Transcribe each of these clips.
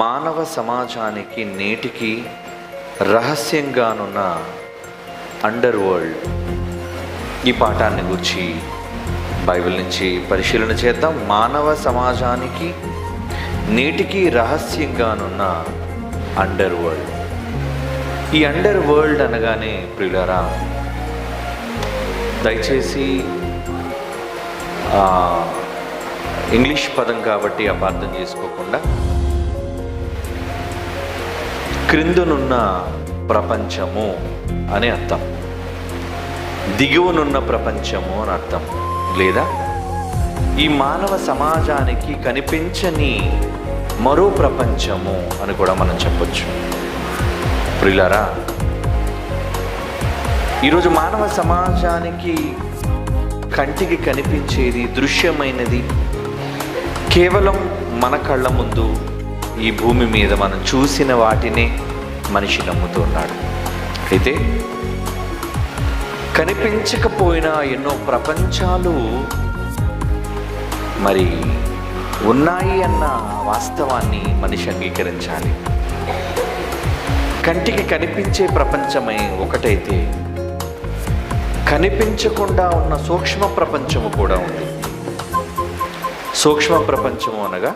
మానవ సమాజానికి నేటికి రహస్యంగానున్న అండర్ వరల్డ్, ఈ పాఠాన్ని గురించి బైబిల్ నుంచి పరిశీలన చేద్దాం. మానవ సమాజానికి నేటికి రహస్యంగానున్న అండర్ వరల్డ్. ఈ అండర్ వరల్డ్ అనగానే ప్రియులారా, దయచేసి ఇంగ్లీష్ పదం కాబట్టి అపార్థం చేసుకోకుండా, క్రిందనున్న ప్రపంచము అని అర్థం, దిగువనున్న ప్రపంచము అని అర్థం, లేదా ఈ మానవ సమాజానికి కనిపించని మరో ప్రపంచము అని కూడా మనం చెప్పొచ్చు. ప్రియులారా, ఈరోజు మానవ సమాజానికి కంటికి కనిపించేది, దృశ్యమైనది కేవలం మన కళ్ళ ముందు ఈ భూమి మీద మనం చూసిన వాటినే మనిషి నమ్ముతున్నాడు. అయితే కనిపించకపోయినా ఎన్నో ప్రపంచాలు మరి ఉన్నాయి అన్న వాస్తవాన్ని మనిషి అంగీకరించాలి. కంటికి కనిపించే ప్రపంచమై ఒకటైతే, కనిపించకుండా ఉన్న సూక్ష్మ ప్రపంచము కూడా ఉంది. సూక్ష్మ ప్రపంచము అనగా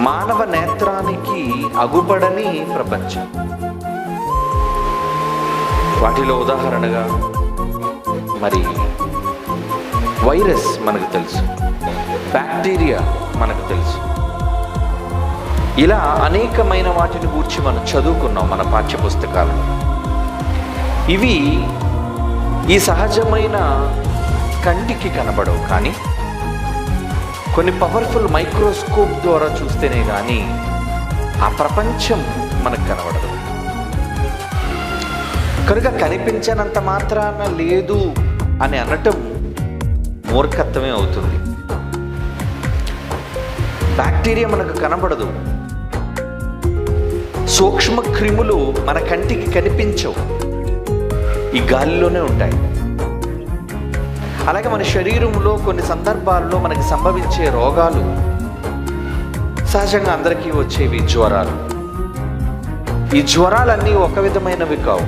మానవ నేత్రానికి అగుపడని ప్రపంచం. వాటిలో ఉదాహరణగా మరి వైరస్ మనకు తెలుసు, బ్యాక్టీరియా మనకు తెలుసు. ఇలా అనేకమైన వాటిని గూర్చి మనం చదువుకున్నాం మన పాఠ్యపుస్తకాలలో. ఇవి ఈ సహజమైన కంటికి కనబడవు, కానీ కొన్ని పవర్ఫుల్ మైక్రోస్కోప్ ద్వారా చూస్తేనే కానీ ఆ ప్రపంచం మనకు కనబడదు. కనుక కనిపించనంత మాత్రాన లేదు అని అనటం మూర్ఖత్వమే అవుతుంది. బ్యాక్టీరియా మనకు కనబడదు, సూక్ష్మ క్రిములు మన కంటికి కనిపించవు, ఈ గాలిలోనే ఉంటాయి. అలాగే మన శరీరంలో కొన్ని సందర్భాల్లో మనకి సంభవించే రోగాలు, సహజంగా అందరికీ వచ్చేవి జ్వరాలు. ఈ జ్వరాలన్నీ ఒక విధమైనవి కావు,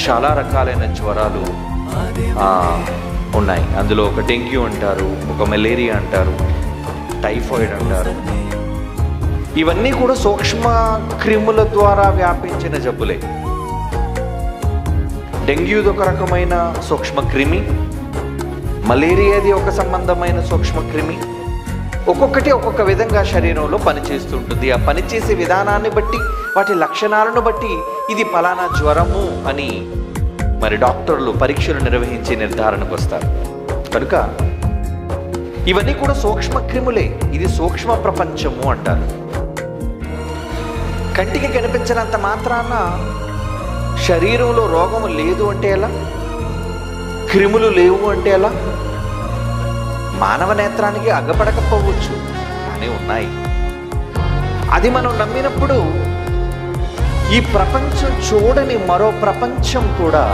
చాలా రకాలైన జ్వరాలు ఉన్నాయి. అందులో ఒక డెంగ్యూ అంటారు, ఒక మలేరియా అంటారు, టైఫాయిడ్ అంటారు. ఇవన్నీ కూడా సూక్ష్మ క్రిముల ద్వారా వ్యాపించిన జబ్బులే. డెంగ్యూది ఒక రకమైన సూక్ష్మ క్రిమి, మలేరియాది ఒక సంబంధమైన సూక్ష్మ క్రిమి. ఒక్కొక్కటి ఒక్కొక్క విధంగా శరీరంలో పనిచేస్తుంటుంది. ఆ పనిచేసే విధానాన్ని బట్టి, వాటి లక్షణాలను బట్టి ఇది ఫలానా జ్వరము అని మరి డాక్టర్లు పరీక్షలు నిర్వహించి నిర్ధారణకు వస్తారు. కనుక ఇవన్నీ కూడా సూక్ష్మ క్రిములే. ఇది సూక్ష్మ ప్రపంచము అంటారు. కంటికి కనిపించినంత మాత్రాన శరీరంలో రోగము లేదు అంటే ఎలా? క్రిములు లేవు అంటే ఎలా? మానవ నేత్రానికి అగ్గపడకపోవచ్చు, కానీ ఉన్నాయి. అది మనం నమ్మినప్పుడు ఈ ప్రపంచం చూడని మరో ప్రపంచం కూడా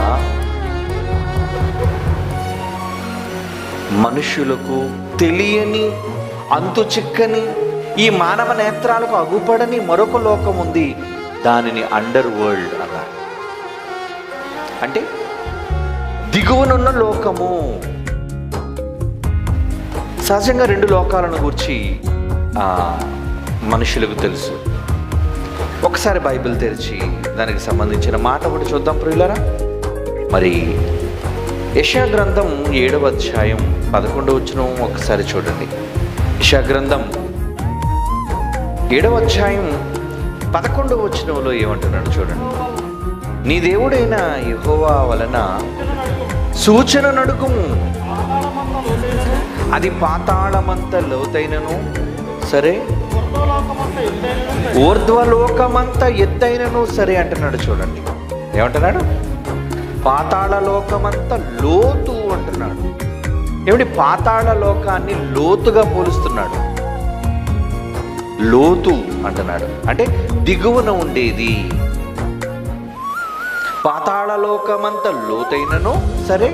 మనుషులకు తెలియని, అంతు చిక్కని, ఈ మానవ నేత్రాలకు అగుపడని మరొక లోకం ఉంది. దానిని అండర్ వరల్డ్ అన్నారు. అంటే దిగువనున్న లోకము. సహజంగా రెండు లోకాలను గురించి మనుషులకు తెలుసు. ఒకసారి బైబిల్ తెరిచి దానికి సంబంధించిన మాట ఒకటి చూద్దాం ప్రియులారా. మరి యెషయా గ్రంథం 7వ అధ్యాయం 11వ వచనం ఒకసారి చూడండి. యెషయా గ్రంథం 7వ అధ్యాయం 11వ వచనంలో ఏమంటున్నాడు చూడండి. నీ దేవుడైన యెహోవా వలన సూచన నడుగుము, అది పాతాళమంత లోతైనను సరే, ఊర్ధ్వలోకమంత ఎత్తైనను సరే అంటున్నాడు. చూడండి ఏమంటున్నాడు? పాతాళ లోకమంత లోతు అంటున్నాడు. ఏమిటి? పాతాళ లోకాన్ని లోతుగా పోలుస్తున్నాడు. లోతు అంటున్నాడు అంటే దిగువన ఉండేది. పాతాళలోకమంత లోతైనను సరే,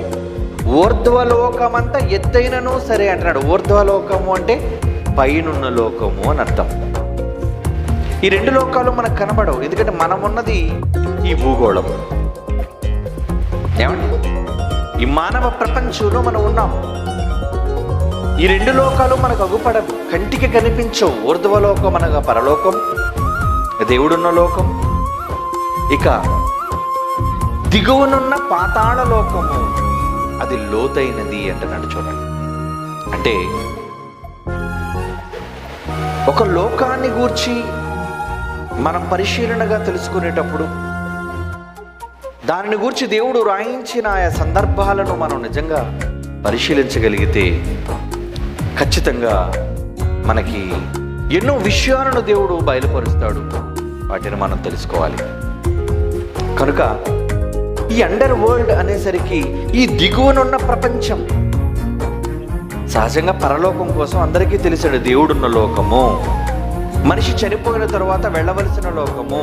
ఊర్ధ్వలోకమంత ఎత్తైనను సరే అంటున్నాడు. ఊర్ధ్వలోకము అంటే పైనున్న లోకము అని అర్థం. ఈ రెండు లోకాలు మనకు కనబడవు, ఎందుకంటే మనం ఉన్నది ఈ భూగోళం. ఏమండి, ఈ మానవ ప్రపంచంలో మనం ఉన్నాం. ఈ రెండు లోకాలు మనకు అగుపడవు, కంటికి కనిపించవు. ఊర్ధ్వలోకం అనగా పరలోకం, దేవుడున్న లోకం. ఇక దిగువనున్న పాతాళ లోకము, అది లోతైనది అంటున్నాడు. చూడండి, అంటే ఒక లోకాన్ని గూర్చి మనం పరిశీలనగా తెలుసుకునేటప్పుడు దానిని గూర్చి దేవుడు రాయించిన ఆయా సందర్భాలను మనం నిజంగా పరిశీలించగలిగితే ఖచ్చితంగా మనకి ఎన్నో విషయాలను దేవుడు బయలుపరుస్తాడు. వాటిని మనం తెలుసుకోవాలి. కనుక ఈ అండర్ వరల్డ్ అనేసరికి ఈ దిగువనున్న ప్రపంచం, సహజంగా పరలోకం కోసం అందరికీ తెలిసాడు. దేవుడున్న లోకము, మనిషి చనిపోయిన తర్వాత వెళ్ళవలసిన లోకము,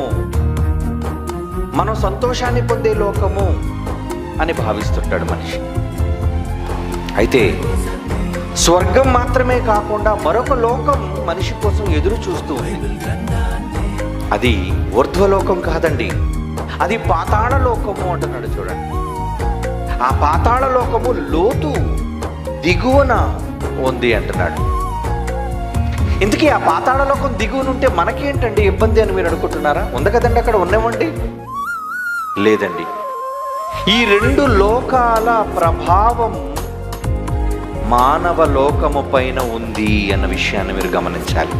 మనం సంతోషాన్ని పొందే లోకము అని భావిస్తుంటాడు మనిషి. అయితే స్వర్గం మాత్రమే కాకుండా మరొక లోకం మనిషి కోసం ఎదురు చూస్తూ ఉంది. అది ఊర్ధ్వలోకం కాదండి, అది పాతాళ లోకము అంటున్నాడు. చూడండి, ఆ పాతాళ లోకము లోతు దిగువన ఉంది అంటున్నాడు. ఇందుకే ఆ పాతాళ లోకం దిగువనుంటే మనకేంటండి ఇబ్బంది అని మీరు అనుకుంటున్నారా? ఉంది కదండి, అక్కడ ఉన్నామండి. లేదండి, ఈ రెండు లోకాల ప్రభావం మానవ లోకము పైన ఉంది అన్న విషయాన్ని మీరు గమనించాలి.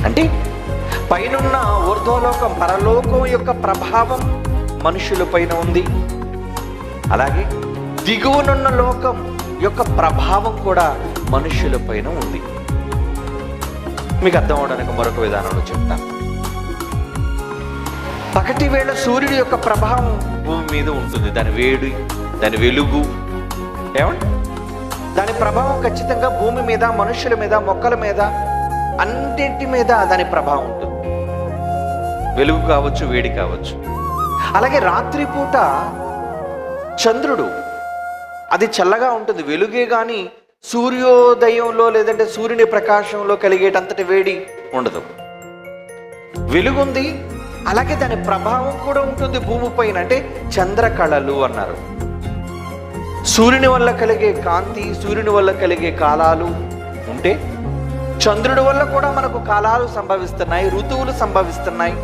అంటే పైనున్న ఊర్ధ్వలోకం పరలోకం యొక్క ప్రభావం మనుషుల పైన ఉంది, అలాగే దిగువనున్న లోకం యొక్క ప్రభావం కూడా మనుషుల పైన ఉంది. మీకు అర్థం అవడానికి మరొక విధానంలో చెప్తాను. పగటి వేళ సూర్యుడి యొక్క ప్రభావం భూమి మీద ఉంటుంది. దాని వేడి, దాని వెలుగు, ఏమంటే దాని ప్రభావం ఖచ్చితంగా భూమి మీద, మనుషుల మీద, మొక్కల మీద, అన్నింటి మీద దాని ప్రభావం ఉంటుంది. వెలుగు కావచ్చు, వేడి కావచ్చు. అలాగే రాత్రిపూట చంద్రుడు అది చల్లగా ఉంటుంది, వెలుగే కానీ సూర్యోదయంలో లేదంటే సూర్యుని ప్రకాశంలో కలిగేటంతటి వేడి ఉండదు. వెలుగుంది, అలాగే దాని ప్రభావం కూడా ఉంటుంది భూమి పైన. అంటే చంద్రకళలు అన్నారు. సూర్యుని వల్ల కలిగే కాంతి, సూర్యుని వల్ల కలిగే కాలాలు ఉంటే చంద్రుడి వల్ల కూడా మనకు కాలాలు సంభవిస్తున్నాయి, ఋతువులు సంభవిస్తున్నాయి.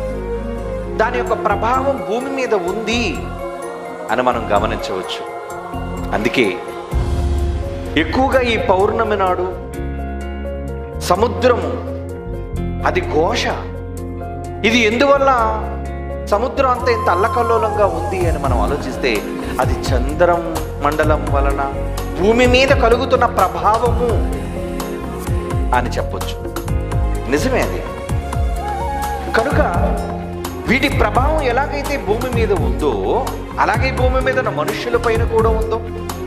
దాని యొక్క ప్రభావం భూమి మీద ఉంది అని మనం గమనించవచ్చు. అందుకే ఎక్కువగా ఈ పౌర్ణమి నాడు సముద్రము అది ఘోష. ఇది ఎందువల్ల సముద్రం అంతా ఇంత అల్లకల్లోలంగా ఉంది అని మనం ఆలోచిస్తే అది చంద్రం మండలం వలన భూమి మీద కలుగుతున్న ప్రభావము అని చెప్పొచ్చు. నిజమే అది. కనుక వీటి ప్రభావం ఎలాగైతే భూమి మీద ఉందో అలాగే భూమి మీద ఉన్న మనుషుల పైన కూడా ఉందో.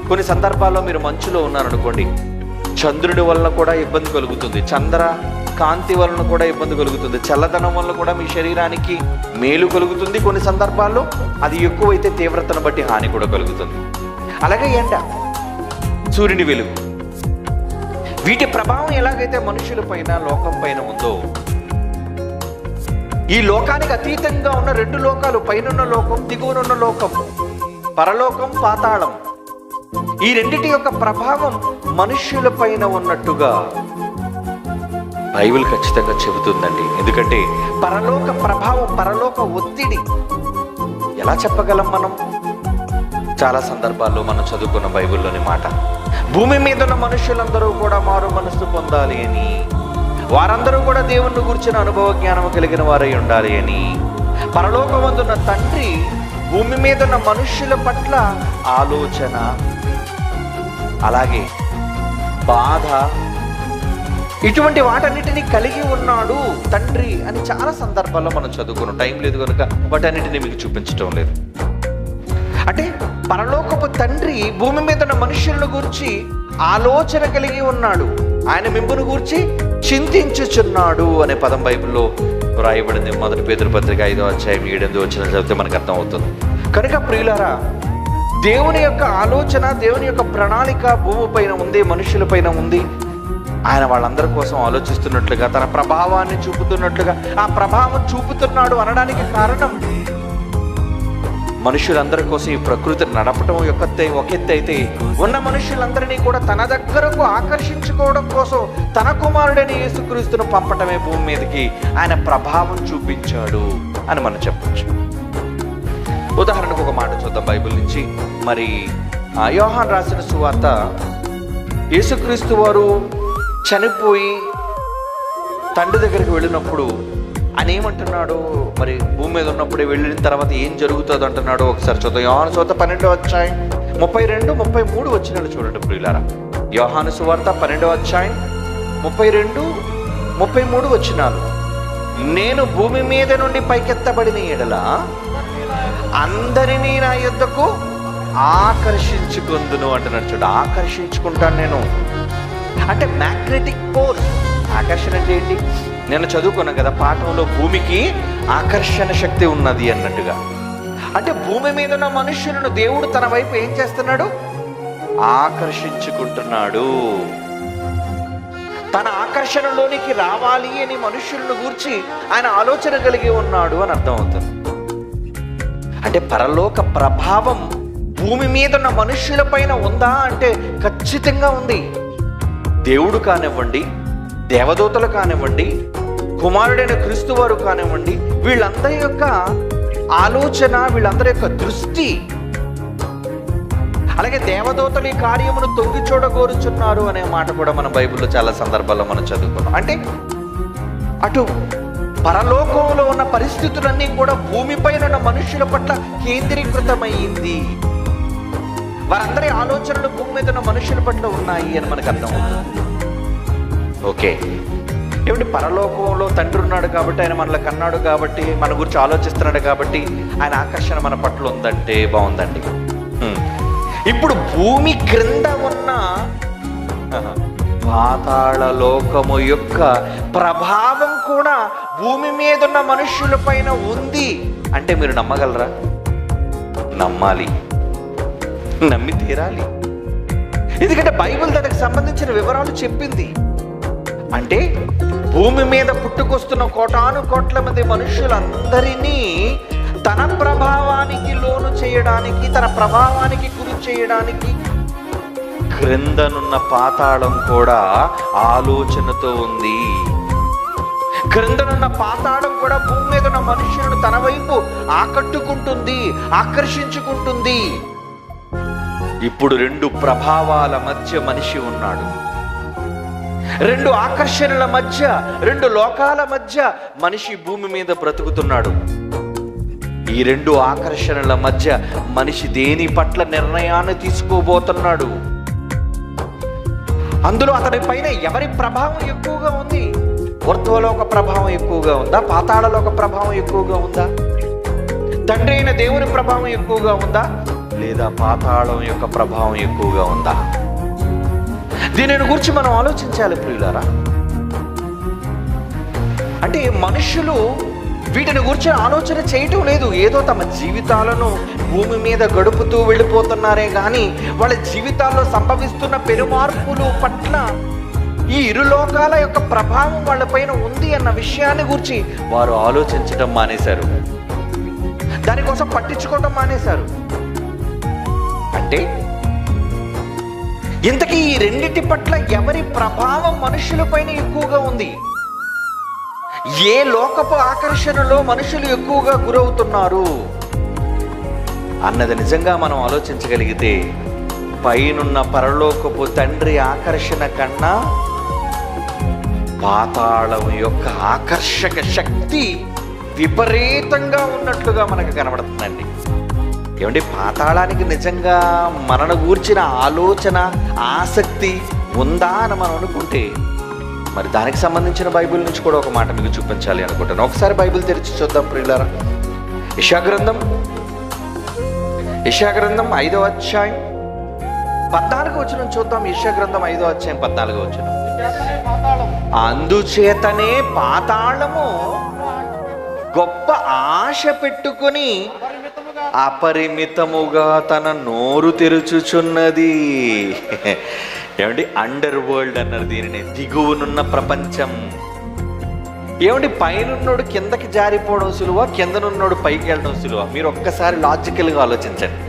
కొన్ని సందర్భాల్లో మీరు మంచులో ఉన్నారనుకోండి, చంద్రుడి వలన కూడా ఇబ్బంది కలుగుతుంది, చంద్ర కాంతి వలన కూడా ఇబ్బంది కలుగుతుంది, చల్లదనం వలన కూడా మీ శరీరానికి మేలు కలుగుతుంది. కొన్ని సందర్భాల్లో అది ఎక్కువైతే తీవ్రతను బట్టి హాని కూడా కలుగుతుంది. అలాగే ఎండ, సూర్యుని వెలుగు, వీటి ప్రభావం ఎలాగైతే మనుషుల పైన, లోకం పైన ఉందో, ఈ లోకానికి అతీతంగా ఉన్న రెండు లోకాలు, పైనున్న లోకం, దిగువనున్న లోకం, పరలోకం, పాతాళం, ఈ రెండిటి యొక్క ప్రభావం మనుష్యుల పైన ఉన్నట్టుగా బైబిల్ ఖచ్చితంగా చెబుతుందండి. ఎందుకంటే పరలోక ప్రభావం, పరలోక ఒత్తిడి ఎలా చెప్పగలం మనం? చాలా సందర్భాల్లో మనం చదువుకున్న బైబిల్లోని మాట, భూమి మీద ఉన్న మనుషులందరూ కూడా మారు మనస్సు పొందాలి అని, వారందరూ కూడా దేవుణ్ణి గురించిన అనుభవ జ్ఞానం కలిగిన వారై ఉండాలి అని, పరలోకమందున్న తండ్రి భూమి మీద ఉన్న మనుష్యుల పట్ల ఆలోచన, అలాగే బాధ, ఇటువంటి వాటన్నిటినీ కలిగి ఉన్నాడు తండ్రి అని చాలా సందర్భాల్లో మనం చదువుకున్నాం. టైం లేదు కనుక వాటన్నిటిని మీకు చూపించడం లేదు. అంటే పరలోకపు తండ్రి భూమి మీద ఉన్న మనుషులను గురించి ఆలోచన కలిగి ఉన్నాడు, ఆయన మిమ్మును గురించి చింతించుచున్నాడు అనే పదం బైబిల్లో రాయబడింది. 1 పేతురు పత్రిక 5వ అధ్యాయం 7 వచనం చదివితే మనకు అర్థం అవుతుంది. కనుక ప్రియులారా, దేవుని యొక్క ఆలోచన, దేవుని యొక్క ప్రణాళిక భూమి పైన ఉంది, మనుషుల పైన ఉంది. ఆయన వాళ్ళందరి కోసం ఆలోచిస్తున్నట్లుగా, తన ప్రభావాన్ని చూపుతున్నట్లుగా, ఆ ప్రభావం చూపుతున్నాడు అనడానికి కారణం మనుషులందరి కోసం ఈ ప్రకృతిని నడపటం ఒక ఎత్తు అయితే, ఉన్న మనుషులందరినీ కూడా తన దగ్గరకు ఆకర్షించుకోవడం కోసం తన కుమారుడైన యేసుక్రీస్తును పంపటమే భూమి మీదకి ఆయన ప్రభావం చూపించాడు అని మనం చెప్పచ్చు. ఉదాహరణకు ఒక మాట చూద్దాం బైబిల్ నుంచి. మరి యోహాను రాసిన సువార్త, యేసుక్రీస్తు వారు చనిపోయి తండ్రి దగ్గరికి వెళ్ళినప్పుడు ఆయన ఏమంటున్నాడు, మరి భూమి మీద ఉన్నప్పుడు వెళ్ళిన తర్వాత ఏం జరుగుతుంది అంటున్నాడు. ఒకసారి చూద్దాం. యోహాను సువార్త 12వ అధ్యాయం 32, 33 వచనాలు చూడండి ప్రియులారా. యోహాను సువార్త 12వ అధ్యాయం 32, 33 వచనాలు. నేను భూమి మీద నుండి పైకెత్తబడిన ఎడల అందరినీ నా యొద్దకు ఆకర్షించుకుందును అంటున్నాడు. చూడు, ఆకర్షించుకుంటాను నేను అంటే మ్యాగ్నెటిక్ ఫోర్స్. ఆకర్షణ అంటే ఏంటి? నేను చదువుకున్నాను కదా పాఠంలో, భూమికి ఆకర్షణ శక్తి ఉన్నది అన్నట్టుగా. అంటే భూమి మీద ఉన్న మనుషులను దేవుడు తన వైపు ఏం చేస్తున్నాడు? ఆకర్షించుకుంటున్నాడు. తన ఆకర్షణలోనికి రావాలి అని మనుషులను గూర్చి ఆయన ఆలోచన కలిగి ఉన్నాడు అని అర్థం అవుతుంది. అంటే పరలోక ప్రభావం భూమి మీద ఉన్న మనుష్యుల పైన ఉందా అంటే ఖచ్చితంగా ఉంది. దేవుడు కానివ్వండి, దేవదూతలు కానివ్వండి, కుమారుడైన క్రీస్తు వారు కానివ్వండి, వీళ్ళందరి యొక్క ఆలోచన, వీళ్ళందరి యొక్క దృష్టి, అలాగే దేవదూతలు ఈ కార్యమును తొంగి చూడగోరుచున్నారు అనే మాట కూడా మన బైబిల్లో చాలా సందర్భాల్లో మనం చదువుకున్నాం. అంటే అటు పరలోకంలో ఉన్న పరిస్థితులన్నీ కూడా భూమిపైన ఉన్న మనుషుల పట్ల కేంద్రీకృతమైంది. వారందరి ఆలోచనలు భూమి మీద ఉన్న మనుషుల పట్ల ఉన్నాయి అని మనకు అర్థం అవుతుంది. ఓకే, ఏమిటి? పరలోకంలో తండ్రి ఉన్నాడు కాబట్టి, ఆయన మనల్ని కన్నాడు కాబట్టి, మన గురించి ఆలోచిస్తున్నాడు కాబట్టి ఆయన ఆకర్షణ మన పట్ల ఉందంటే బాగుందండి. ఇప్పుడు భూమి క్రింద ఉన్న పాతాళ లోకము యొక్క ప్రభావం కూడా భూమి మీద ఉన్న మనుష్యుల పైన ఉంది అంటే మీరు నమ్మగలరా? నమ్మాలి, నమ్మి తీరాలి. ఎందుకంటే బైబిల్ దానికి సంబంధించిన వివరాలు చెప్పింది. అంటే భూమి మీద పుట్టుకొస్తున్న కోటాను కోట్ల మంది మనుషులందరినీ తన ప్రభావానికి లోను చేయడానికి, తన ప్రభావానికి గురి చేయడానికి క్రిందనున్న పాతాళం కూడా ఆలోచనతో ఉంది. క్రిందనున్న పాతాళం కూడా భూమి మీద ఉన్న మనుషులను తన వైపు ఆకట్టుకుంటుంది, ఆకర్షించుకుంటుంది. ఇప్పుడు రెండు ప్రభావాల మధ్య మనిషి ఉన్నాడు. రెండు ఆకర్షణల మధ్య, రెండు లోకాల మధ్య మనిషి భూమి మీద బ్రతుకుతున్నాడు. ఈ రెండు ఆకర్షణల మధ్య మనిషి దేని పట్ల నిర్ణయాన్ని తీసుకోబోతున్నాడు? అందులో అతని పైన ఎవరి ప్రభావం ఎక్కువగా ఉంది? ఊర్ధ్వలోక ప్రభావం ఎక్కువగా ఉందా? పాతాళలోక ప్రభావం ఎక్కువగా ఉందా? తండ్రి అయిన దేవుని ప్రభావం ఎక్కువగా ఉందా? లేదా పాతాళం యొక్క ప్రభావం ఎక్కువగా ఉందా? దీనిని గురించి మనం ఆలోచించాలి ప్రియులారా. అంటే మనుషులు వీటిని గురించి ఆలోచన చేయటం లేదు. ఏదో తమ జీవితాలను భూమి మీద గడుపుతూ వెళ్ళిపోతున్నారే కానీ వాళ్ళ జీవితాల్లో సంభవిస్తున్న పెనుమార్పులు పట్ల ఈ ఇరు లోకాల యొక్క ప్రభావం వాళ్ళపైన ఉంది అన్న విషయాన్ని గురించి వారు ఆలోచించడం మానేశారు. దానికోసం పట్టించుకోవడం మానేశారు. అంటే ఇంతకీ ఈ రెండింటి పట్ల ఎవరి ప్రభావం మనుషులపైన ఎక్కువగా ఉంది? ఏ లోకపు ఆకర్షణలో మనుషులు ఎక్కువగా గురవుతున్నారు అన్నది నిజంగా మనం ఆలోచించగలిగితే పైనున్న పరలోకపు తండ్రి ఆకర్షణ కన్నా పాతాళం యొక్క ఆకర్షక శక్తి విపరీతంగా ఉన్నట్లుగా మనకు కనబడుతుందండి. ఏమంటే పాతాళానికి నిజంగా మనను గూర్చిన ఆలోచన, ఆసక్తి ఉందా అని మనం అనుకుంటే మరి దానికి సంబంధించిన బైబిల్ నుంచి కూడా ఒక మాట మీకు చూపించాలి అనుకుంటాను. ఒకసారి బైబిల్ తెరిచి చూద్దాం ప్రియులారా. యెషయా గ్రంథం 5వ అధ్యాయం 14వ వచనం చూద్దాం. యెషయా గ్రంథం 5వ అధ్యాయం 14వ వచనం. అందుచేతనే పాతాళము గొప్ప ఆశ పెట్టుకుని అపరిమితముగా తన నోరు తెరుచుచున్నది. ఏమండి అండర్ వరల్డ్ అన్నారు దీనిని, దిగువనున్న ప్రపంచం. ఏమండి పైనున్నోడు కిందకి జారిపోవడం సులువ, కిందనున్నోడు పైకి వెళ్ళడం సులువ? మీరు ఒక్కసారి లాజికల్గా ఆలోచించండి.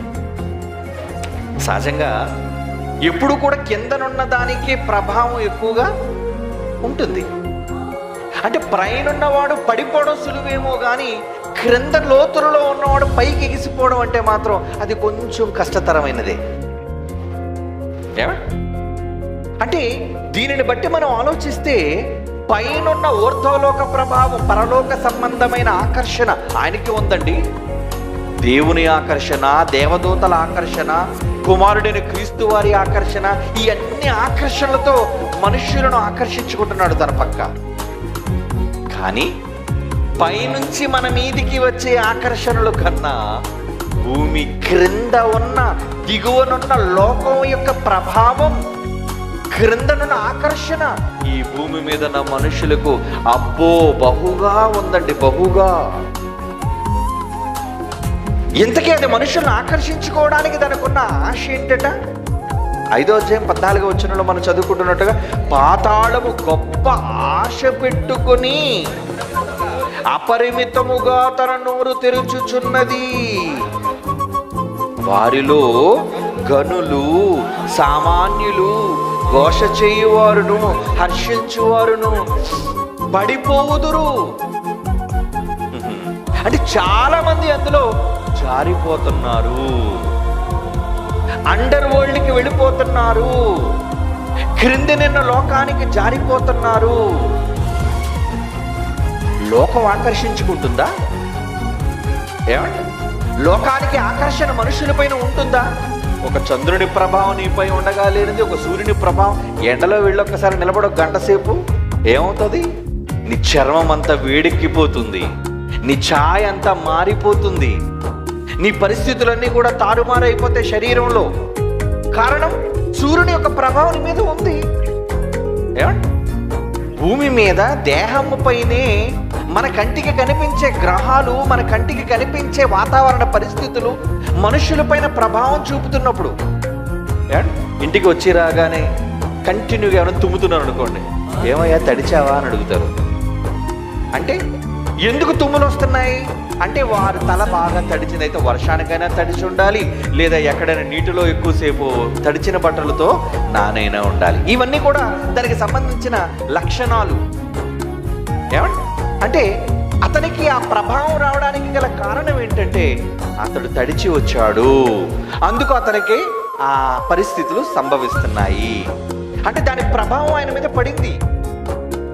సహజంగా ఎప్పుడు కూడా కిందనున్న దానికి ప్రభావం ఎక్కువగా ఉంటుంది. అంటే పైనున్నవాడు పడిపోవడం సులువేమో కానీ క్రింద లోతులలో ఉన్నవాడు పైకి ఎగిసిపోవడం అంటే మాత్రం అది కొంచెం కష్టతరమైనదే. అంటే దీనిని బట్టి మనం ఆలోచిస్తే పైనున్న ఊర్ధ్వలోక ప్రభావం, పరలోక సంబంధమైన ఆకర్షణ ఆయనకి ఉందండి. దేవుని ఆకర్షణ, దేవదూతల ఆకర్షణ, కుమారుడైన క్రీస్తు వారి ఆకర్షణ, ఈ అన్ని ఆకర్షణలతో మనుష్యులను ఆకర్షించుకుంటున్నాడు తన పక్క. కానీ పైనుంచి మన మీదికి వచ్చే ఆకర్షణలు కన్నా భూమి క్రింద ఉన్న, దిగువనున్న లోకం యొక్క ప్రభావం, క్రిందనున్న ఆకర్షణ ఈ భూమి మీద ఉన్న మనుషులకు అబ్బో బహుగా ఉందండి, బహుగా. ఇంతకీ అది మనుషులను ఆకర్షించుకోవడానికి దానికున్న ఆశ ఏంటట? 5వ అధ్యాయం 14వ వచనంలో మనం చదువుకుంటున్నట్టుగా, పాతాళము గొప్ప ఆశ పెట్టుకొని అపరిమితముగా తన నోరు తెరుచుచున్నది. వారిలో గనులు, సామాన్యులు, ఘోష చేయువారును, హర్షించువారును పడిపోవుదురు. అంటే చాలా మంది అందులో జారిపోతున్నారు, అండర్ వరల్డ్కి వెళ్ళిపోతున్నారు, క్రింది నిన్న లోకానికి జారిపోతున్నారు. లోకం ఆకర్షించుకుంటుందా? ఏమండి లోకానికి ఆకర్షణ మనుషులపైన ఉంటుందా? ఒక చంద్రుని ప్రభావం నీపై ఉండగా లేనిది ఒక సూర్యుని ప్రభావం. ఎండలో వెళ్ళొక్కసారి నిలబడి ఒక గంట సేపు ఏమవుతుంది? నీ చర్మం అంతా వేడెక్కిపోతుంది, నీ ఛాయ అంతా మారిపోతుంది, నీ పరిస్థితులన్నీ కూడా తారుమారైపోతాయి శరీరంలో. కారణం సూర్యుని యొక్క ప్రభావం మీద ఉంది. ఏమండి భూమి మీద దేహము పైనే మన కంటికి కనిపించే గ్రహాలు, మన కంటికి కనిపించే వాతావరణ పరిస్థితులు మనుషులపైన ప్రభావం చూపుతున్నప్పుడు, ఇంటికి వచ్చి రాగానే కంటిన్యూగా ఏమైనా తుమ్ముతున్నారు అనుకోండి, ఏమయ్యా తడిచావా అని అడుగుతారు. అంటే ఎందుకు తుమ్ములు వస్తున్నాయి అంటే వారి తల బాగా తడిచిందైతే వర్షానికైనా తడిచి ఉండాలి, లేదా ఎక్కడైనా నీటిలో ఎక్కువసేపు తడిచిన బట్టలతో నానైనా ఉండాలి. ఇవన్నీ కూడా దానికి సంబంధించిన లక్షణాలు. ఏమండి అంటే అతనికి ఆ ప్రభావం రావడానికి గల కారణం ఏంటంటే అతడు తడిచి వచ్చాడు, అందుకు అతనికి ఆ పరిస్థితులు సంభవిస్తున్నాయి. అంటే దాని ప్రభావం ఆయన మీద పడింది.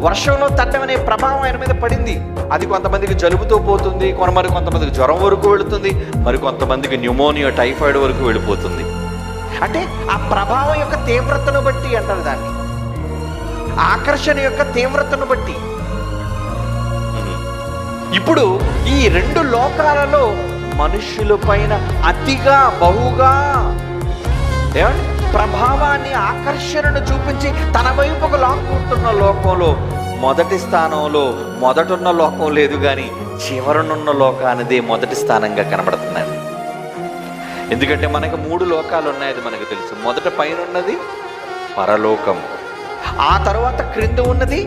వర్షంలో తట్టం అనే ప్రభావం ఆయన మీద పడింది. అది కొంతమందికి జలుబుతో పోతుంది, కొంతమందికి జ్వరం వరకు వెళుతుంది, మరి కొంతమందికి న్యూమోనియా, టైఫాయిడ్ వరకు వెళ్ళిపోతుంది. అంటే ఆ ప్రభావం యొక్క తీవ్రతను బట్టి అంటారు దాన్ని, ఆకర్షణ యొక్క తీవ్రతను బట్టి. ఇప్పుడు ఈ 2 లోకాలలో మనుషుల పైన అతిగా, బహుగా ప్రభావాన్ని, ఆకర్షణను చూపించి తన వైపుకు లాక్కుంటున్న లోకంలో మొదటి స్థానంలో మొదటున్న లోకం లేదు, కానీ చివరనున్న లోకం అనేది మొదటి స్థానంగా కనబడుతుందండి. ఎందుకంటే మనకు 3 లోకాలు ఉన్నాయి, అది మనకు తెలుసు. మొదట పైన ఉన్నది పరలోకం, ఆ తర్వాత క్రింద ఉన్నది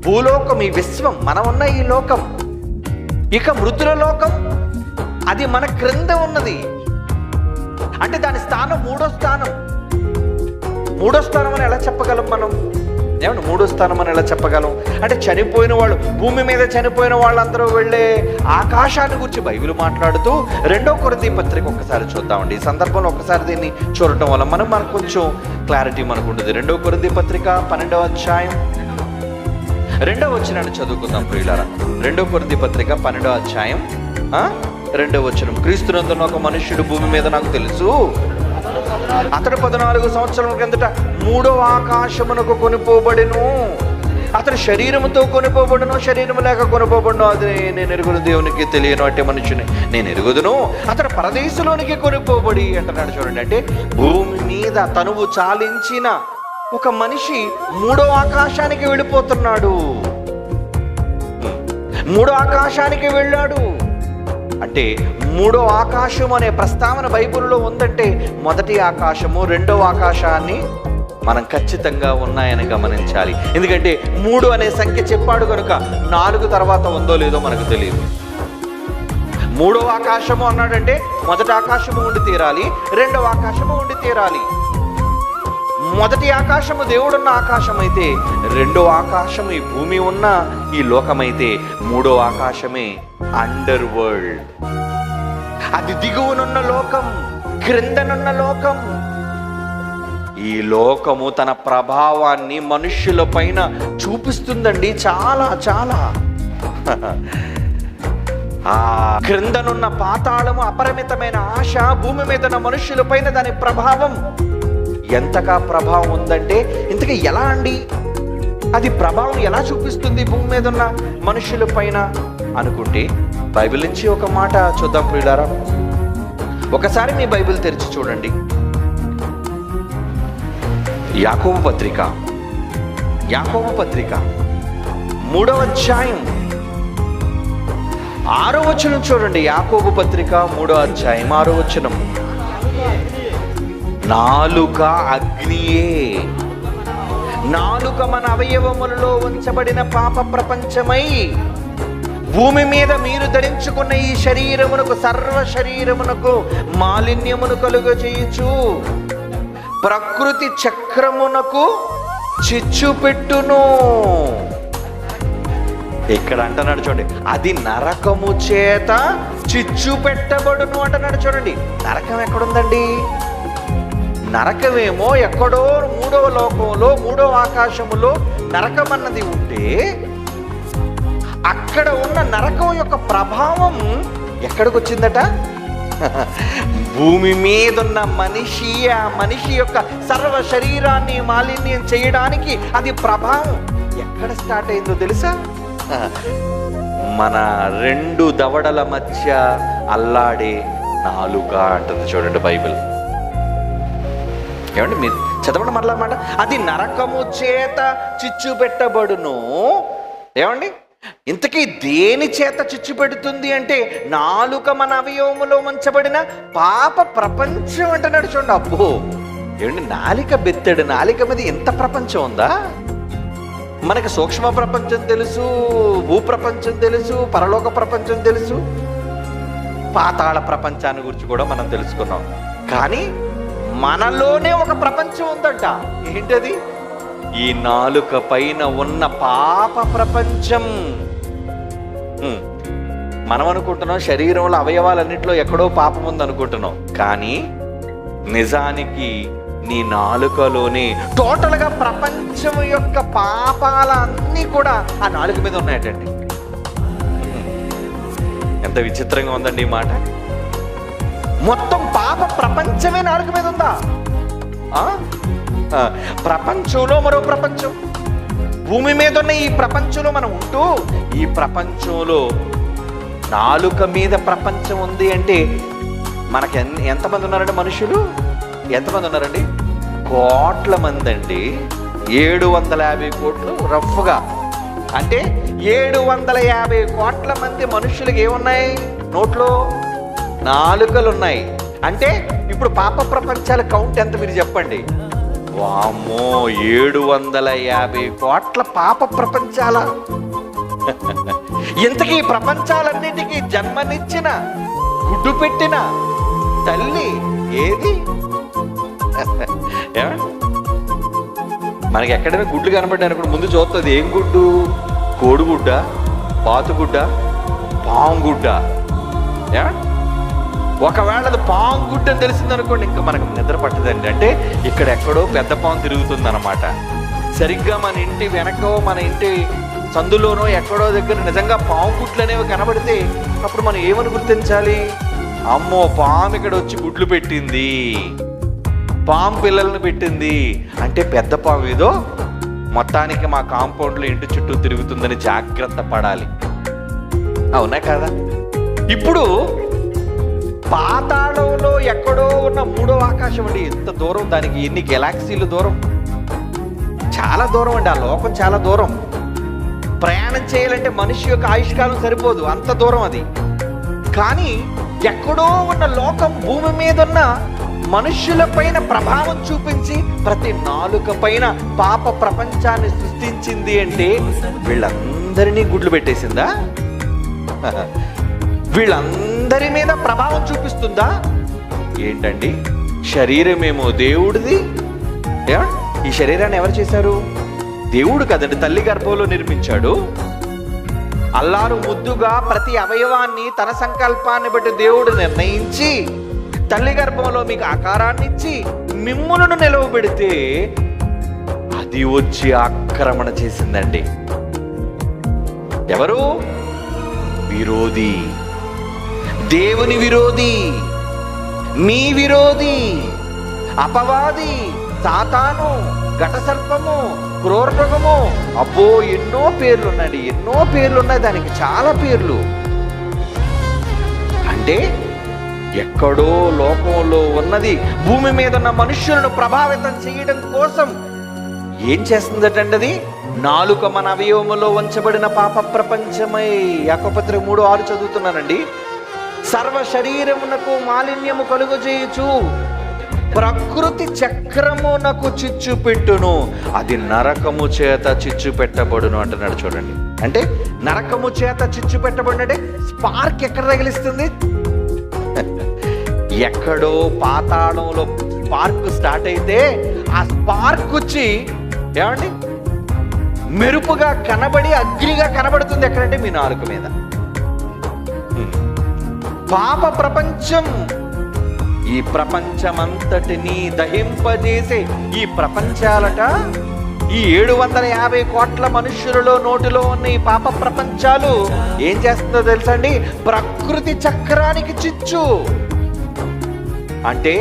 భూలోకం, ఈ విశ్వం, మనం ఉన్న ఈ లోకం. ఇక మృతుల లోకం అది మన క్రింద ఉన్నది. అంటే దాని స్థానం 3వ స్థానం. 3వ స్థానం అని ఎలా చెప్పగలం మనం? ఏమంటే 3వ స్థానం అని ఎలా చెప్పగలం అంటే చనిపోయిన వాళ్ళు, భూమి మీద చనిపోయిన వాళ్ళందరూ వెళ్ళే ఆకాశాన్ని గురించి బైబిల్ మాట్లాడుతూ 2వ కొరింథీ పత్రిక ఒక్కసారి చూద్దామండి. ఈ సందర్భంలో ఒక్కసారి దీన్ని చూడటం వల్ల మనకు కొంచెం క్లారిటీ మనకు ఉంటుంది. 2వ కొరింథీ పత్రిక 12వ అధ్యాయం 2వ వచనాన్ని చదువుకుందాం ప్రియులారా. 2వ కొరింథీ పత్రిక 12వ అధ్యాయం 2వ వచనం, క్రీస్తునందున్న ఒక మనుష్యుడు భూమి మీద నాకు తెలుసు, అతడు 14 సంవత్సరాల కిందట 3వ ఆకాశమునకు కొనిపోబడెను. అతడు శరీరముతో కొనిపోబడును, శరీరము లేక కొనిపోబడును, అది నేను ఎరుగును, దేవునికి తెలియను అంటే మనుషుని నేను ఎరుగుదును. అతడు పరదేశంలోనికి కొనిపోబడి అంటున్నాడు. చూడండి, అంటే భూమి మీద తనువు చాలించిన ఒక మనిషి 3వ ఆకాశానికి వెళ్ళిపోతున్నాడు. 3వ ఆకాశానికి వెళ్ళాడు. అంటే 3వ ఆకాశం అనే ప్రస్తావన బైబిల్లో ఉందంటే మొదటి ఆకాశము, 2వ ఆకాశాన్ని మనం ఖచ్చితంగా ఉన్నాయని గమనించాలి. ఎందుకంటే 3 అనే సంఖ్య చెప్పాడు కనుక 4 తర్వాత ఉందో లేదో మనకు తెలియదు. 3వ ఆకాశము అన్నాడంటే మొదటి ఆకాశము ఉండి తీరాలి, 2వ ఆకాశము ఉండి తీరాలి. మొదటి ఆకాశము దేవుడున్న ఆకాశం అయితే, 2వ ఆకాశము ఈ భూమి ఉన్న ఈ లోకమైతే, 3వ ఆకాశమే అండర్ వరల్డ్. అది దిగువనున్న లోకం, క్రిందనున్న లోకం. ఈ లోకము తన ప్రభావాన్ని మనుష్యుల పైన చూపిస్తుందండి. చాలా చాలా ఆ క్రిందనున్న పాతాళము అపరిమితమైన ఆశ, భూమి మీద ఉన్న మనుష్యుల పైన దాని ప్రభావం ఎంతగా ప్రభావం ఉందంటే, ఇంతకీ ఎలా అండి అది ప్రభావం ఎలా చూపిస్తుంది భూమి మీద ఉన్న మనుషుల పైన అనుకుంటే, బైబిల్ నుంచి ఒక మాట చూద్దాం ప్రియులారా. ఒకసారి మీ బైబిల్ తెరిచి చూడండి. యాకోబు పత్రిక 3వ అధ్యాయం 6వ వచనం చూడండి. యాకోబు పత్రిక 3వ అధ్యాయం 6వ వచనం. నాలుక అగ్నియే. నాలుక మన అవయవములలో ఉంచబడిన పాప ప్రపంచమై భూమి మీద మీరు ధరించుకున్న ఈ శరీరమునకు, సర్వ శరీరమునకు మాలిన్యమును కలుగజేయుచు ప్రకృతి చక్రమునకు చిచ్చు పెట్టును. ఇక్కడ అంటున్నాడు చూడండి, అది నరకము చేత చిచ్చు పెట్టబడును అంటున్నాడు చూడండి. నరకం ఎక్కడుందండి? నరకమేమో ఎక్కడో 3వ లోకంలో, 3వ ఆకాశములో నరకం అన్నది ఉంటే, అక్కడ ఉన్న నరకం యొక్క ప్రభావం ఎక్కడికి వచ్చిందట? భూమి మీద ఉన్న మనిషి, ఆ మనిషి యొక్క సర్వ శరీరాన్ని మాలిన్యం చేయడానికి అది ప్రభావం ఎక్కడ స్టార్ట్ అయిందో తెలుసా? మన 2 దవడల మధ్య అల్లాడే నాలుక అంటుంది చూడండి బైబిల్. ఏమండి మీరు చదవండి మరలా మాట. అది నరకము చేత చిచ్చు పెట్టబడును. ఏమండి ఇంతకీ దేని చేత చిచ్చు పెడుతుంది అంటే, నాలుక మన అవయవములో ఉంచబడిన పాప ప్రపంచం అంటున్నాడు చూడండి. అబ్బో ఏమండి, నాలిక బెత్తడు, నాలిక మీద ఎంత ప్రపంచం ఉందా? మనకి సూక్ష్మ ప్రపంచం తెలుసు, భూప్రపంచం తెలుసు, పరలోక ప్రపంచం తెలుసు, పాతాళ ప్రపంచాన్ని గురించి కూడా మనం తెలుసుకున్నాం. కానీ మనలోనే ఒక ప్రపంచం ఉందంట. ఏంటది? ఈ నాలుక పైన ఉన్న పాప ప్రపంచం. మనం అనుకుంటున్నాం శరీరంలో అవయవాలన్నింటిలో ఎక్కడో పాపం ఉంది అనుకుంటున్నాం. కానీ నిజానికి నీ నాలుకలోనే టోటల్గా ప్రపంచం యొక్క పాపాలన్నీ కూడా ఆ నాలుక మీద ఉన్నాయటండి. ఎంత విచిత్రంగా ఉందండి ఈ మాట. మొత్తం పాప ప్రపంచమే నాలుక మీద ఉందా? ప్రపంచంలో మరో ప్రపంచం, భూమి మీద ఉన్న ఈ ప్రపంచంలో మనం ఉంటూ, ఈ ప్రపంచంలో నాలుక మీద ప్రపంచం ఉంది అంటే మనకి ఎంతమంది ఉన్నారండి? మనుషులు ఎంతమంది ఉన్నారండి? కోట్ల మంది అండి. 750 కోట్లు రఫ్గా. అంటే 750 కోట్ల మంది మనుషులకి ఏమున్నాయి? నోట్లో నాలుకలు ఉన్నాయి. అంటే ఇప్పుడు పాప ప్రపంచాల కౌంట్ ఎంత మీరు చెప్పండి? వామ్మో, 750 కోట్ల పాప ప్రపంచాల. ఇంతకీ ప్రపంచాలన్నిటికీ జన్మనిచ్చిన, గుడ్డు పెట్టిన తల్లి ఏది? మనకి ఎక్కడైనా గుడ్లు కనబడ్డాను కూడా ముందు చూస్తుంది. ఏం గుడ్డు? కోడిగుడ్డ, బాతుగుడ్డ, పాంగుడ్డ. ఒకవేళ అది పాము గుడ్డ అని తెలిసిందనుకోండి, ఇంకా మనకు నిద్ర పట్టదండి. అంటే ఇక్కడ ఎక్కడో పెద్ద పాము తిరుగుతుంది అన్నమాట. సరిగ్గా మన ఇంటి వెనకో, మన ఇంటి సందులోనో ఎక్కడో దగ్గర నిజంగా పాము గుడ్లు అనేవి కనబడితే అప్పుడు మనం ఏమని గుర్తించాలి? అమ్మో, పాము ఇక్కడ వచ్చి గుడ్లు పెట్టింది, పాము పిల్లలను పెట్టింది అంటే పెద్ద పాము ఏదో మొత్తానికి మా కాంపౌండ్లో ఇంటి చుట్టూ తిరుగుతుందని జాగ్రత్త పడాలి. అవునా కదా? ఇప్పుడు పాతాళంలో ఎక్కడో ఉన్న 3వ ఆకాశం అండి. ఎంత దూరం దానికి? ఎన్ని గెలాక్సీలు దూరం? చాలా దూరం అండి. ఆ లోకం చాలా దూరం. ప్రయాణం చేయాలంటే మనిషి యొక్క ఆయుష్కాలం సరిపోదు, అంత దూరం అది. కానీ ఎక్కడో ఉన్న లోకం, భూమి మీద ఉన్న మనుష్యుల పైన ప్రభావం చూపించి ప్రతి నాలుక పైన పాప ప్రపంచాన్ని సృష్టించింది అంటే వీళ్ళందరినీ గుడ్లు పెట్టేసిందా? వీళ్ళందరి మీద ప్రభావం చూపిస్తుందా? ఏంటండి, శరీరమేమో దేవుడిది. ఈ శరీరాన్ని ఎవరు చేశారు? దేవుడు కదండి, తల్లి గర్భంలో నిర్మించాడు. అల్లారు ముద్దుగా ప్రతి అవయవాన్ని తన సంకల్పాన్ని బట్టి దేవుడు నిర్ణయించి తల్లి గర్భంలో మీకు ఆకారాన్ని ఇచ్చి మిమ్ములను నిలవబెడితే అది వచ్చి ఆక్రమణ చేసిందండి. ఎవరు? విరోధి, దేవుని విరోధి, మీ విరోధి, అపవాది, సాతాను, ఘట సర్పము, క్రూరమృగము. అబ్బో, ఎన్నో పేర్లు ఉన్నాయి, ఎన్నో పేర్లు ఉన్నాయి, దానికి చాలా పేర్లు. అంటే ఎక్కడో లోకంలో ఉన్నది భూమి మీద ఉన్న మనుష్యులను ప్రభావితం చేయడం కోసం ఏం చేస్తుందటండి? అది నాలుక మన అవయవములో ఉంచబడిన పాప ప్రపంచమై. యాకోబు 3:6 చదువుతున్నానండి. సర్వ శరీరమునకు మాలిన్యము కలుగజేయుచు ప్రకృతి చక్రమునకు చిచ్చు పెట్టును, అది నరకము చేత చిచ్చు పెట్టబడును అంటున్నాడు. చూడండి, అంటే నరకము చేత చిచ్చు పెట్టబడినట్టే స్పార్క్ ఎక్కడ తగిలిస్తుంది? ఎక్కడో పాతాళంలో స్పార్క్ స్టార్ట్ అయితే ఆ స్పార్క్ వచ్చి ఏమండి మెరుపుగా కనబడి అగ్నిగా కనబడుతుంది. ఎక్కడంటే మీ నాలుక మీద. పాప ప్రపంచం ఈ ప్రపంచమంతటిని దహింపజేసే ఈ ప్రపంచాలట, ఈ 750 కోట్ల మనుష్యులలో నోటిలో ఉన్న ఈ పాప ప్రపంచాలు ఏం చేస్తుందో తెలుసండి? ప్రకృతి చక్రానికి చిచ్చు. అంటే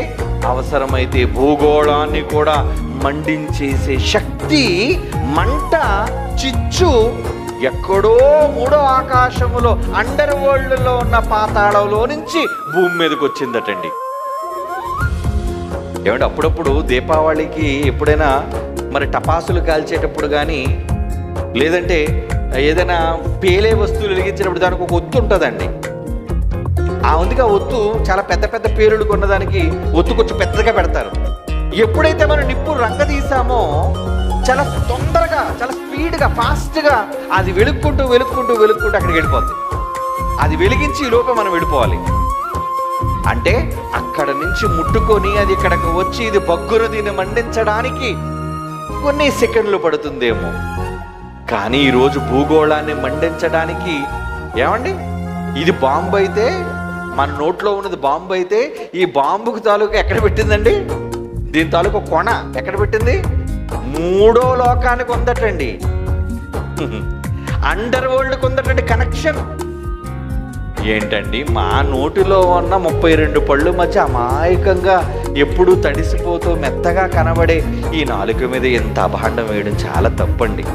అవసరమైతే భూగోళాన్ని కూడా మండించేసే శక్తి, మంట, చిచ్చు ఎక్కడో 3వ ఆకాశములో అండర్ వరల్డ్ లో ఉన్న పాతాళంలో నుంచి భూమి మీదకి వచ్చిందటండి. ఏమంటే అప్పుడప్పుడు దీపావళికి ఎప్పుడైనా మరి టపాసులు కాల్చేటప్పుడు కానీ లేదంటే ఏదైనా పేలే వస్తువులు వెలిగించేటప్పుడు దానికి ఒక ఒత్తు ఉంటుందండి. ఆ ఒత్తు చాలా పెద్ద పెద్ద పేరులు కొన్నదానికి ఒత్తు కొంచెం పెద్దగా పెడతారు. ఎప్పుడైతే మనం నిప్పు రంగ తీసామో చాలా తొందరగా, చాలా స్పీడ్గా, ఫాస్ట్గా అది వెలుక్కుంటూ అక్కడికి వెళ్ళిపోతుంది. అది వెలిగించి ఈ లోపల మనం వెళ్ళిపోవాలి. అంటే అక్కడ నుంచి ముట్టుకొని అది ఇక్కడికి వచ్చి ఇది బగ్గురు దీన్ని మండించడానికి కొన్ని సెకండ్లు పడుతుందేమో. కానీ ఈరోజు భూగోళాన్ని మండించడానికి ఏమండి, ఇది బాంబు అయితే, మన నోట్లో ఉన్నది బాంబు అయితే, ఈ బాంబుకు తాలూకు ఎక్కడ పెట్టిందండి? దీని తాలూకు కొన ఎక్కడ పెట్టింది? 3వ లోకానికి ఉందటండి. Under వరల్డ్కి ఉందటండి connection. ఏంటండి, మా నోటిలో ఉన్న 32 పళ్ళు మధ్య అమాయకంగా ఎప్పుడూ తడిసిపోతూ మెత్తగా కనబడే ఈ నాలుక మీద ఎంత అభాండం వేయడం చాలా తప్పండి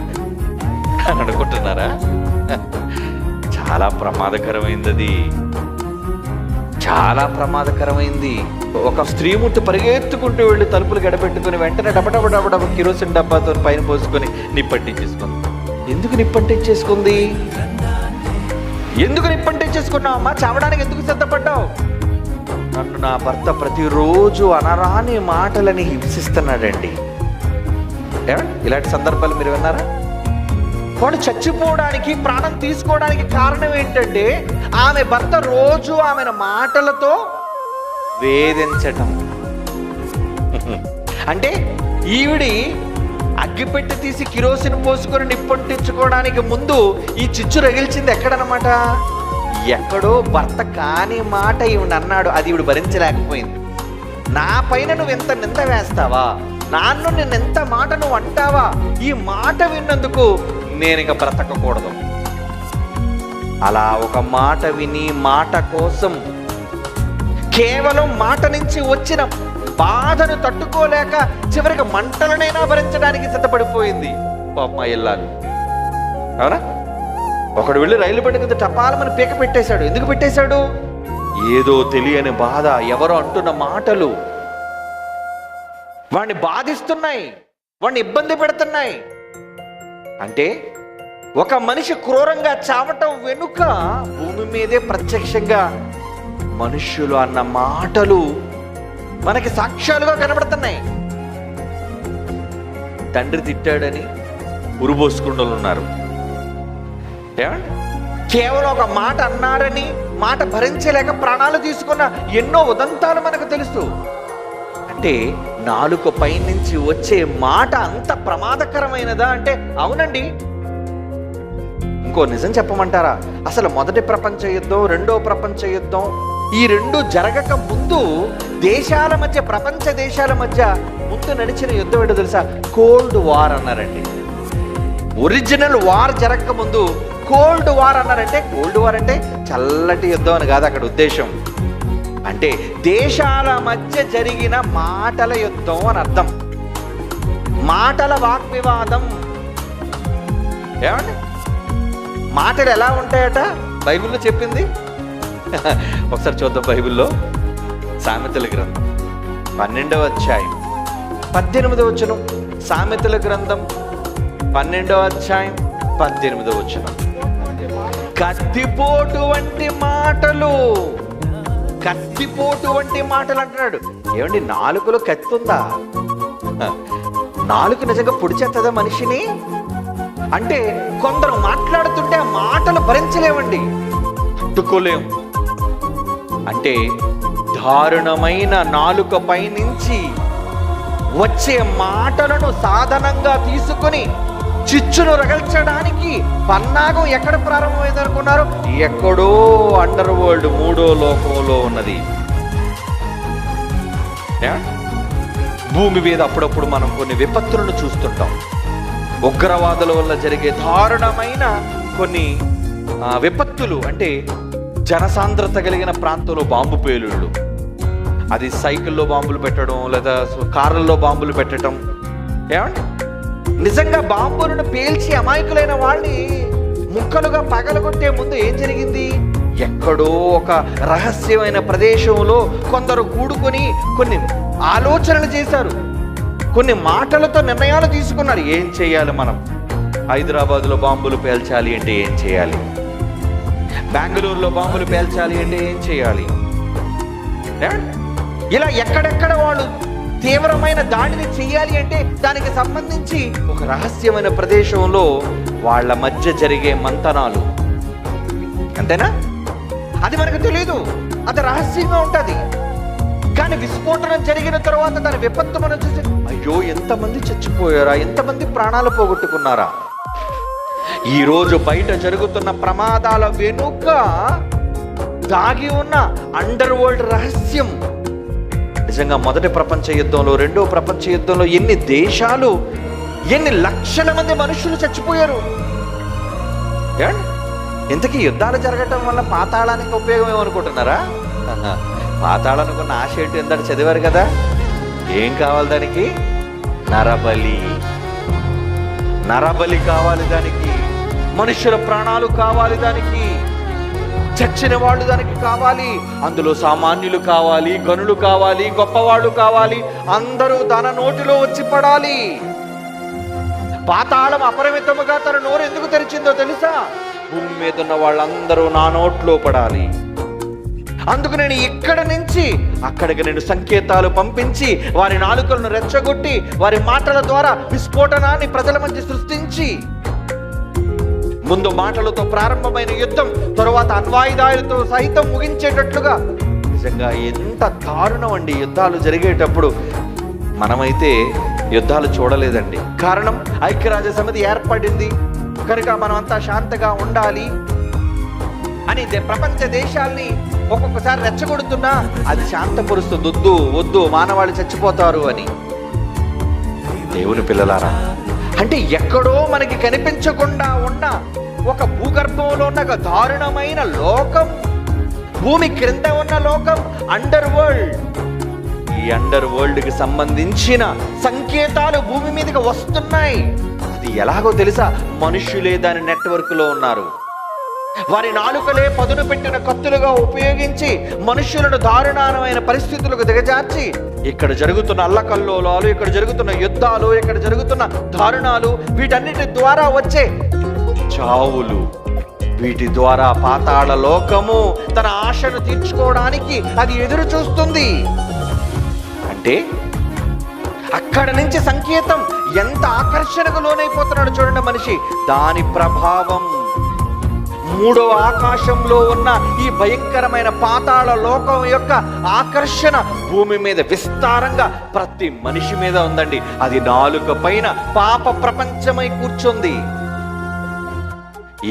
అని అనుకుంటున్నారా? చాలా ప్రమాదకరమైంది, అది చాలా ప్రమాదకరమైంది. ఒక స్త్రీమూర్తి పరిగెత్తుకుంటూ వెళ్ళి తలుపులు గడపెట్టుకుని వెంటనే డబడబడబడ కిరోసిన్ డబ్బాతో పైన పోసుకొని నిప్పంటించేసుకుంది. ఎందుకు నిప్పంటించేసుకుంది? ఎందుకు నిప్పంటించేసుకున్నావు అమ్మా? చావడానికి ఎందుకు సిద్ధపడ్డావు? నన్ను నా భర్త ప్రతిరోజు అనరాని మాటలని హింసిస్తున్నాడండి. ఇలాంటి సందర్భాలు మీరు విన్నారా? వాడు చచ్చిపోవడానికి, ప్రాణం తీసుకోవడానికి కారణం ఏంటంటే ఆమె భర్త రోజు ఆమెను మాటలతో వేధించటం. అంటే ఈవిడి అగ్గిపెట్టి తీసి కిరోసిన్ పోసుకొని నిప్పంటించుకోవడానికి ముందు ఈ చిచ్చు రగిల్చింది ఎక్కడనమాట? ఎక్కడో భర్త కాని మాట ఈవిడ అన్నాడు, అది ఈవిడ భరించలేకపోయింది. నా పైన నువ్వు ఎంత నింద వేస్తావా, నాన్ను నిన్నెంత మాట నువ్వు అంటావా, ఈ మాట విన్నందుకు నేను ఇక బ్రతకకూడదు. అలా ఒక మాట విని మాట కోసం, కేవలం మాట నుంచి వచ్చిన బాధను తట్టుకోలేక చివరికి మంటలనైనా భరించడానికి సిద్ధపడిపోయింది పాపం ఆ ఇల్లాలు. అవునా? ఒకడు వెళ్ళి రైలు బండి కింద టపాలమని పీక పెట్టేశాడు. ఎందుకు పెట్టేశాడు? ఏదో తెలియని బాధ, ఎవరో అంటున్న మాటలు వాడిని బాధిస్తున్నాయి, వాడిని ఇబ్బంది పెడుతున్నాయి. అంటే ఒక మనిషి క్రూరంగా చావటం వెనుక భూమి మీదే ప్రత్యక్షంగా మనుష్యులు అన్న మాటలు మనకి సాక్ష్యాలుగా కనబడుతున్నాయి. తండ్రి తిట్టాడని ఉరుబోసుకుండలు ఉన్నారు. ఏమండి, కేవలం ఒక మాట అన్నాడని మాట భరించలేక ప్రాణాలు తీసుకున్న ఎన్నో ఉదంతాలు మనకు తెలుసు. అంటే నాలుక పైనుంచి వచ్చే మాట అంత ప్రమాదకరమైనదా అంటే అవునండి. ఇంకో నిజం చెప్పమంటారా? అసలు మొదటి ప్రపంచ యుద్ధం, రెండో ప్రపంచ యుద్ధం, ఈ రెండు జరగక ముందు దేశాల మధ్య, ప్రపంచ దేశాల మధ్య ముందు నడిచిన యుద్ధం ఏంటో తెలుసా? కోల్డ్ వార్ అన్నారండి. ఒరిజినల్ వార్ జరగక ముందు కోల్డ్ వార్ అన్నారంటే, కోల్డ్ వార్ అంటే చల్లటి యుద్ధం అని కాదు అక్కడ ఉద్దేశం. అంటే దేశాల మధ్య జరిగిన మాటల యుద్ధం అని అర్థం. మాటల వాగ్వివాదం. ఏమండి, మాటలు ఎలా ఉంటాయట బైబిల్లో చెప్పింది? ఒకసారి చూద్దాం. బైబిల్లో సామెతల గ్రంథం 12వ అధ్యాయం 18వ వచనం. సామెతల గ్రంథం 12వ అధ్యాయం 18వ వచనం. కత్తిపోటు వంటి మాటలు, కత్తిపోటు వంటి మాటలు అంటున్నాడు. ఏమండి, నాలుకలో కత్తి ఉందా? నాలుక నిజంగా పొడిచేస్తుందా మనిషిని? అంటే కొందరు మాట్లాడుతుంటే ఆ మాటలు భరించలేమండి, తట్టుకోలేం. అంటే దారుణమైన నాలుక పైనుంచి వచ్చే మాటలను సాధనంగా తీసుకొని చిచ్చును రగల్చడానికి పన్నాగం ఎక్కడ ప్రారంభమైంది అనుకున్నారు? ఎక్కడో అండర్ వరల్డ్, మూడో లోకంలో ఉన్నది. భూమి మీద అప్పుడప్పుడు మనం కొన్ని విపత్తులను చూస్తుంటాం. ఉగ్రవాదుల వల్ల జరిగే దారుణమైన కొన్ని విపత్తులు. అంటే జనసాంద్రత కలిగిన ప్రాంతంలో బాంబు పేలుళ్ళు, అది సైకిల్లో బాంబులు పెట్టడం లేదా కార్లలో బాంబులు పెట్టడం. ఏమండి, నిజంగా బాంబులను పేల్చి అమాయకులైన వాళ్ళని ముక్కలుగా పగలగొట్టే ముందు ఏం జరిగింది? ఎక్కడో ఒక రహస్యమైన ప్రదేశంలో కొందరు కూడుకొని కొన్ని ఆలోచనలు చేశారు, కొన్ని మాటలతో నిర్ణయాలు తీసుకున్నారు. ఏం చేయాలి మనం? హైదరాబాద్లో బాంబులు పేల్చాలి అంటే ఏం చేయాలి? బెంగళూరులో బాంబులు పేల్చాలి అంటే ఏం చేయాలి? ఇలా ఎక్కడెక్కడ వాళ్ళు తీవ్రమైన దాడిని చేయాలి అంటే దానికి సంబంధించి ఒక రహస్యమైన ప్రదేశంలో వాళ్ళ మధ్య జరిగే మంతనాలు. అంతేనా? అది మనకు తెలియదు, అది రహస్యంగా ఉంటుంది. కానీ విస్ఫోటనం జరిగిన తర్వాత దాని విపత్తు మనం చూసి, అయ్యో ఎంతమంది చచ్చిపోయారా, ఎంతమంది ప్రాణాలు పోగొట్టుకున్నారా. ఈరోజు బయట జరుగుతున్న ప్రమాదాల వెనుక దాగి ఉన్న అండర్ వరల్డ్ రహస్యం. నిజంగా మొదటి ప్రపంచ యుద్ధంలో, రెండో ప్రపంచ యుద్ధంలో ఎన్ని దేశాలు, ఎన్ని లక్షల మంది మనుషులు చచ్చిపోయారు. ఇంతకీ యుద్ధాలు జరగటం వల్ల పాతాళానికి ఉపయోగం ఏమనుకుంటున్నారా? పాతాళానుకున్న ఆశ ఏంటి? ఎందరు చదివారు కదా. ఏం కావాలి దానికి? నరబలి. నరబలి కావాలి దానికి, మనుషుల ప్రాణాలు కావాలి దానికి, చచ్చిన వాళ్ళు దానికి కావాలి. అందులో సామాన్యులు కావాలి, గనులు కావాలి, గొప్పవాళ్ళు కావాలి, అందరూ తన నోటిలో వచ్చి పడాలి. పాతాళం అపరిమితముగా తన నోరు ఎందుకు తెరిచిందో తెలుసా? భూమి మీద ఉన్న వాళ్ళందరూ నా నోట్లో పడాలి. అందుకు నేను ఇక్కడ నుంచి అక్కడికి నేను సంకేతాలు పంపించి వారి నాలుకలను రెచ్చగొట్టి వారి మాటల ద్వారా విస్ఫోటనాన్ని ప్రజల మధ్య సృష్టించి, ముందు మాటలతో ప్రారంభమైన యుద్ధం తరువాత అణ్వాయుధాలతో సైతం ముగించేటట్లుగా. నిజంగా ఎంత దారుణం అండి యుద్ధాలు జరిగేటప్పుడు. మనమైతే యుద్ధాలు చూడలేదండి. కారణం, ఐక్యరాజ్య సమితి ఏర్పడింది కనుక మనం అంతా శాంతంగా ఉండాలి అని ప్రపంచ దేశాల్ని ఒక్కొక్కసారి రెచ్చగొడుతున్నా అది శాంతపరుస్తుంది. వద్దు వద్దు, మానవాళి చచ్చిపోతారు అని. దేవుని పిల్లలారా, అంటే ఎక్కడో మనకి కనిపించకుండా ఉన్న ఒక భూగర్భంలో ఉన్న ఒక దారుణమైన లోకం, భూమి క్రింద ఉన్న లోకం అండర్ వరల్డ్. ఈ అండర్ వరల్డ్ కి సంబంధించిన సంకేతాలు భూమి మీదకి వస్తున్నాయి. అది ఎలాగో తెలుసా? మనుష్యులే దాని నెట్వర్క్ లో ఉన్నారు. వారి నాలుకలే పదును పెట్టిన కత్తులుగా ఉపయోగించి మనుష్యులను దారుణమైన పరిస్థితులకు దిగజార్చి ఇక్కడ జరుగుతున్న అల్లకల్లోలాలు, ఇక్కడ జరుగుతున్న యుద్ధాలు, ఇక్కడ జరుగుతున్న దారుణాలు, వీటన్నిటి ద్వారా వచ్చే చావులు, వీటి ద్వారా పాతాళ లోకము తన ఆశను తీర్చుకోవడానికి అది ఎదురు చూస్తుంది. అంటే అక్కడ నుంచి సంకేతం ఎంత ఆకర్షణకు లోనైపోతున్నాడు చూడండి మనిషి. దాని ప్రభావం మూడవ ఆకాశంలో ఉన్న ఈ భయంకరమైన పాతాళ లోకం యొక్క ఆకర్షణ భూమి మీద విస్తారంగా ప్రతి మనిషి మీద ఉందండి. అది నాలుక పైన పాప ప్రపంచమై కూర్చుంది.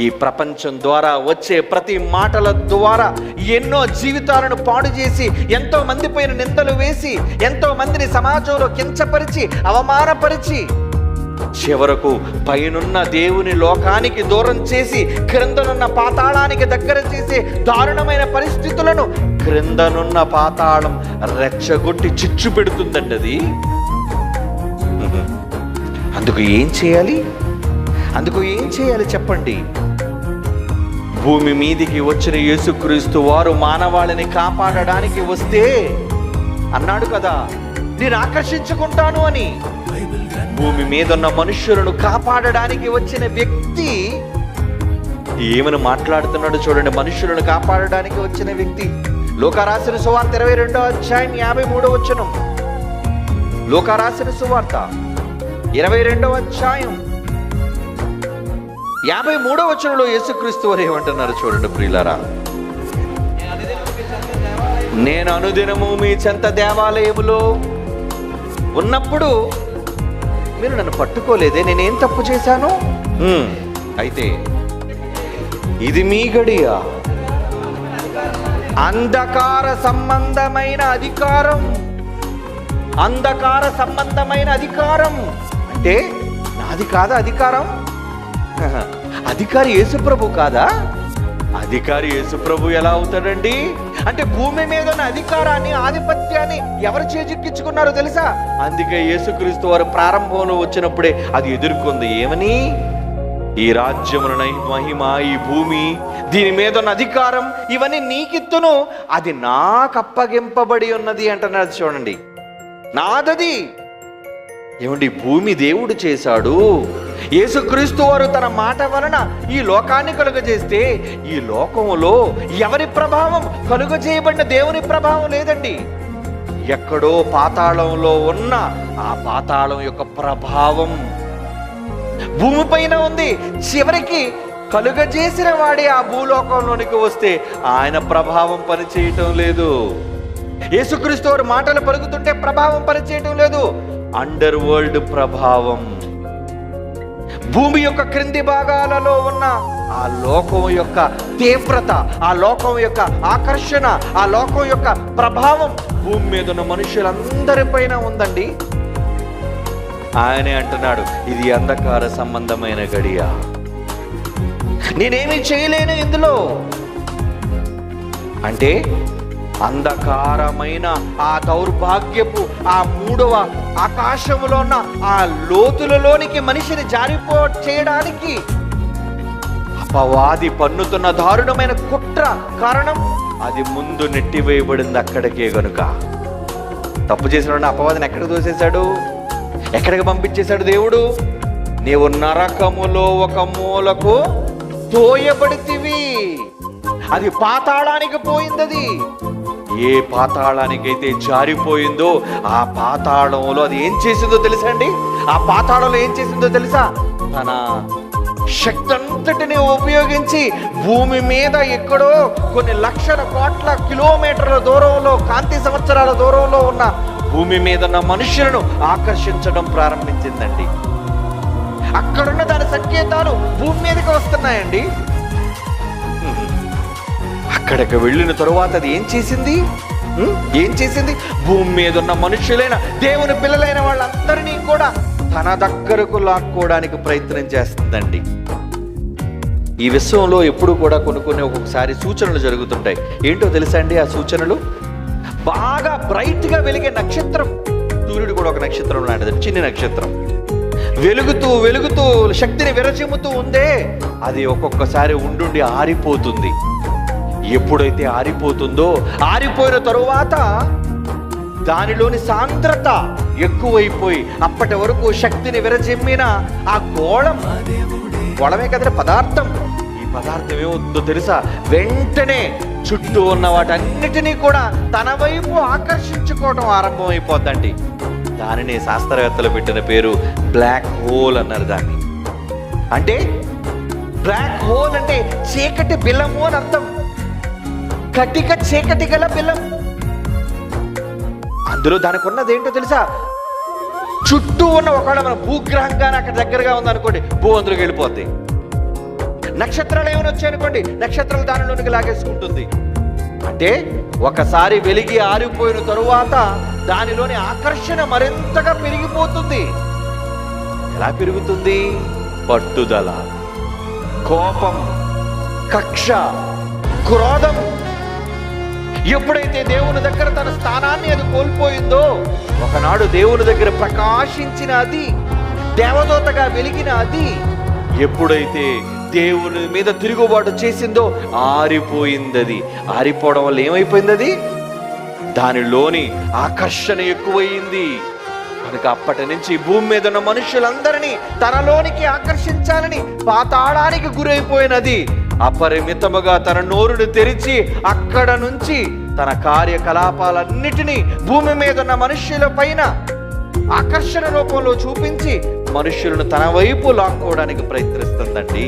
ఈ ప్రపంచం ద్వారా వచ్చే ప్రతి మాటల ద్వారా ఎన్నో జీవితాలను పాడు చేసి, ఎంతో మంది పైన నిందలు వేసి, ఎంతో మందిని సమాజంలో కించపరిచి, అవమానపరిచి, చివరకు పైనున్న దేవుని లోకానికి దూరం చేసి క్రిందనున్న పాతాళానికి దగ్గర చేసే దారుణమైన పరిస్థితులను క్రిందనున్న పాతాళం రెచ్చగొట్టి చిచ్చు పెడుతుందండి అది. అందుకు ఏం చేయాలి చెప్పండి? భూమి మీదికి వచ్చిన యేసుక్రీస్తు వారు మానవాళిని కాపాడడానికి వస్తే అన్నాడు కదా, నేను ఆకర్షించుకుంటాను అని. భూమి మీద ఉన్న మనుష్యులను కాపాడడానికి వచ్చిన వ్యక్తి ఏమని మాట్లాడుతున్నాడు చూడండి. మనుష్యులను కాపాడడానికి వచ్చిన వ్యక్తి లూకా రాసిన సువార్త 22వ అధ్యాయం 53వ వచనం. లూకా రాసిన సువార్త 22వ అధ్యాయం 53వ వచనంలో యేసుక్రీస్తు వారు ఏమంటున్నారు చూడండి ప్రియులారా. నేను అనుదినము మీ చెంత దేవాలయములో ఉన్నప్పుడు మీరు నన్ను పట్టుకోలేదే, నేనేం తప్పు చేశాను? అయితే ఇది మీ గడియ. అంధకార సంబంధమైన అధికారం. అంధకార సంబంధమైన అధికారం అంటే నాది కాదా అధికారం? అధికారి యేసుప్రభు కాదా? అధికారి యేసుప్రభు ఎలా అవుతాడండి? అంటే భూమి మీద ఉన్న అధికారాన్ని, ఆధిపత్యాన్ని ఎవరు చేజిక్కించుకున్నారో తెలుసా? అందుకే యేసుక్రీస్తు వారు ప్రారంభంలో వచ్చినప్పుడే అది ఎదుర్కొంది. ఏమని? ఈ రాజ్యమున మహిమ, ఈ భూమి, దీని మీద ఉన్న అధికారం ఇవన్నీ నీకిత్తును, అది నాకు అప్పగింపబడి ఉన్నది అంటున్నారు చూడండి. నాదది. ఏమండి, భూమి దేవుడు చేశాడు. యేసుక్రీస్తు వారు తన మాట వలన ఈ లోకాన్ని కలుగజేస్తే ఈ లోకంలో ఎవరి ప్రభావం? కలుగజేయబడిన దేవుని ప్రభావం లేదండి. ఎక్కడో పాతాళంలో ఉన్న ఆ పాతాళం యొక్క ప్రభావం భూమిపైన ఉంది. చివరికి కలుగజేసిన వాడే ఆ భూలోకంలోనికి వస్తే ఆయన ప్రభావం పనిచేయటం లేదు. యేసుక్రీస్తు వారు మాటలు పలుకుతుంటే ప్రభావం పనిచేయటం లేదు. అండర్ వరల్డ్ ప్రభావం, భూమి యొక్క క్రింది భాగాలలో ఉన్న ఆ లోకం యొక్క తీవ్రత, ఆ లోకం యొక్క ఆకర్షణ, ఆ లోకం యొక్క ప్రభావం భూమి మీద ఉన్న మనుషులందరిపైన ఉందండి. ఆయనే అంటున్నాడు, ఇది అంధకార సంబంధమైన గడియ, నేనేమీ చేయలేను ఇందులో. అంటే అంధకారమైన ఆ దౌర్భాగ్యపు ఆ మూడవ ఆకాశములో ఉన్న ఆ లోతులలోనికి మనిషిని జారిపో చేయడానికి అపవాది పన్నుతున్న దారుణమైన కుట్ర కారణం అది ముందు నెట్టివేయబడింది అక్కడికే. గనుక తప్పు చేసిన అపవాదిని ఎక్కడికి తోసేశాడు? ఎక్కడికి పంపించేశాడు దేవుడు? నీవు నరకములో ఒక మూలకు తోయబడితివి. అది పాతాళానికి పోయింది. ఏ పాతాళానికైతే జారిపోయిందో ఆ పాతాళంలో అది ఏం చేసిందో తెలుసా అండి? ఆ పాతాళంలో ఏం చేసిందో తెలుసా? తన శక్తి అంతటిని ఉపయోగించి భూమి మీద ఎక్కడో కొన్ని లక్షల కోట్ల కిలోమీటర్ల దూరంలో, కాంతి సంవత్సరాల దూరంలో ఉన్న భూమి మీద ఉన్న మనుషులను ఆకర్షించడం ప్రారంభించిందండి. అక్కడున్న దాని సంకేతాలు భూమి మీదకి వస్తున్నాయండి. అక్కడికి వెళ్ళిన తరువాత అది ఏం చేసింది? భూమి మీద ఉన్న మనుషులైన దేవుని పిల్లలైన వాళ్ళందరినీ కూడా తన దగ్గరకు లాక్కోవడానికి ప్రయత్నం చేస్తుందండి. ఈ విశ్వంలో ఎప్పుడు కూడా కొన్ని ఒక్కొక్కసారి సూచనలు జరుగుతుంటాయి. ఏంటో తెలుసా అండి ఆ సూచనలు? బాగా బ్రైట్ గా వెలిగే నక్షత్రం, సూర్యుడు కూడా ఒక నక్షత్రం లాంటిది, చిన్న నక్షత్రం, వెలుగుతూ శక్తిని విరచిమ్ముతూ ఉందే, అది ఒక్కొక్కసారి ఉండుండి ఆరిపోతుంది. ఎప్పుడైతే ఆరిపోతుందో, ఆరిపోయిన తరువాత దానిలోని సాంద్రత ఎక్కువైపోయి అప్పటి వరకు శక్తిని విరజిమ్మిన ఆ గోళమే కదా పదార్థం. ఈ పదార్థం ఏమవుతుందో తెలుసా? వెంటనే చుట్టూ ఉన్న వాటన్నిటినీ కూడా తన వైపు ఆకర్షించుకోవడం ఆరంభమైపోద్దండి. దానిని శాస్త్రవేత్తలు పెట్టిన పేరు బ్లాక్ హోల్ అన్నారు దాన్ని. అంటే బ్లాక్ హోల్ అంటే చీకటి బిలము అని అర్థం. కటిక చీకటి గల బిలం. అందులో దానికి ఉన్నది ఏంటో తెలుసా? చుట్టూ ఉన్న ఒకవేళ మన భూగ్రహం కానీ అక్కడ దగ్గరగా ఉందనుకోండి, భూ అందులోకి వెళ్ళిపోద్ది. నక్షత్రాలు ఏమైనా వచ్చాయనుకోండి, నక్షత్రాలు దానిలోనికి లాగేసుకుంటుంది. అంటే ఒకసారి వెలిగి ఆరిపోయిన తరువాత దానిలోని ఆకర్షణ మరింతగా పెరిగిపోతుంది. ఎలా పెరుగుతుంది? పట్టుదల, కోపం, కక్ష, క్రోధం. ఎప్పుడైతే దేవుని దగ్గర తన స్థానాన్ని అది కోల్పోయిందో, ఒకనాడు దేవుని దగ్గర ప్రకాశించిన అది, దేవదూతగా వెలిగిన అది ఎప్పుడైతే దేవుని మీద తిరుగుబాటు చేసిందో ఆరిపోయింది. అది ఆరిపోవడం వల్ల ఏమైపోయింది? అది దానిలోని ఆకర్షణ ఎక్కువయింది. కనుక అప్పటి నుంచి భూమి మీద ఉన్న మనుషులందరినీ తనలోనికి ఆకర్షించాలని పాతాళానికి గురైపోయినది అపరిమితముగా తన నోరును తెరిచి అక్కడ నుంచి తన కార్యకలాపాలన్నిటినీ భూమి మీద ఉన్న మనుష్యుల పైన ఆకర్షణ రూపంలో చూపించి మనుష్యులను తన వైపు లాక్కోవడానికి ప్రయత్నిస్తుందండి.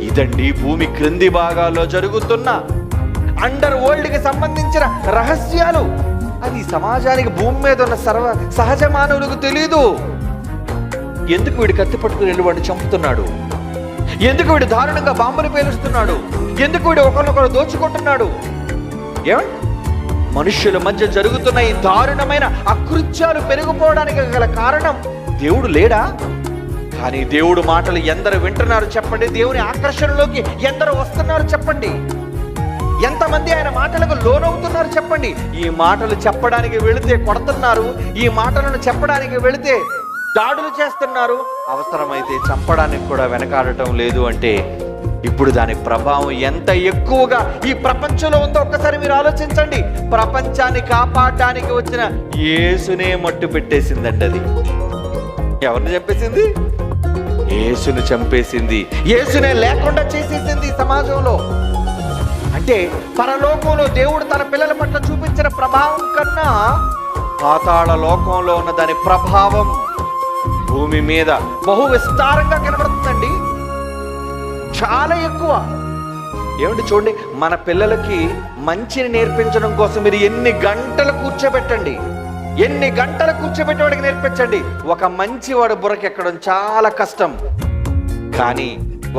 ఇదండి భూమి క్రింది భాగాల్లో జరుగుతున్న అండర్ వరల్డ్ కి సంబంధించిన రహస్యాలు. అది సమాజానికి, భూమి మీద ఉన్న సహజ మానవులకు తెలీదు. ఎందుకు వీడు కత్తి పట్టుకుని వెళ్ళి వాడిని చంపుతున్నాడు? ఎందుకు వీడు దారుణంగా బాంబులు పేలుస్తున్నాడు? ఎందుకు వీడు ఒకరినొకరు దోచుకుంటున్నాడు? ఏమండి, మనుష్యుల మధ్య జరుగుతున్న ఈ దారుణమైన అకృత్యాలు పెరిగిపోవడానికి గల కారణం దేవుడు లేడా? కానీ దేవుడు మాటలు ఎందరు వింటున్నారు చెప్పండి? దేవుని ఆకర్షణలోకి ఎందరు వస్తున్నారు చెప్పండి? ఎంతమంది ఆయన మాటలకు లోనవుతున్నారు చెప్పండి? ఈ మాటలు చెప్పడానికి వెళితే కొడుతున్నారు, ఈ మాటలను చెప్పడానికి వెళితే దాడులు చేస్తున్నారు, అవసరమైతే చంపడానికి కూడా వెనకాడటం లేదు. అంటే ఇప్పుడు దాని ప్రభావం ఎంత ఎక్కువగా ఈ ప్రపంచంలో ఉందో ఒక్కసారి మీరు ఆలోచించండి. ప్రపంచాన్ని కాపాడడానికి వచ్చిన యేసునే మట్టు పెట్టేసిందండి. అది ఎవరిని చంపేసింది? యేసుని చంపేసింది. యేసునే లేకుండా చేసేసింది సమాజంలో. అంటే పరలోకంలో దేవుడు తన పిల్లల పట్ల చూపించిన ప్రభావం కన్నా పాతాళ లోకంలో ఉన్న దాని ప్రభావం భూమి మీద బహు విస్తారంగా కనబడుతుందండి. చాలా ఎక్కువ. ఏమిటి చూడండి, మన పిల్లలకి మంచిని నేర్పించడం కోసం మీరు ఎన్ని గంటలు కూర్చోబెట్టండి, ఎన్ని గంటలు కూర్చోబెట్టి వాడికి నేర్పించండి, ఒక మంచి వాడు బుర్రకెక్కడం చాలా కష్టం. కానీ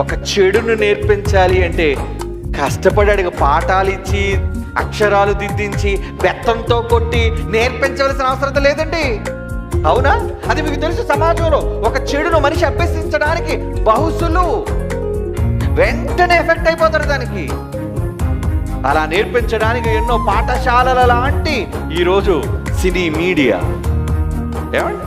ఒక చెడును నేర్పించాలి అంటే కష్టపడి పాఠాలు ఇచ్చి అక్షరాలు దిద్దించి బెత్తంతో కొట్టి నేర్పించవలసిన అవసరం లేదండి. అవునా? అది మీకు తెలుసు. సమాజంలో ఒక చెడును మనిషి అభ్యసించడానికి బహుశులు వెంటనే ఎఫెక్ట్ అయిపోతారు దానికి. అలా నేర్పించడానికి ఎన్నో పాఠశాలల లాంటి ఈరోజు సినీ మీడియా. ఏమండి,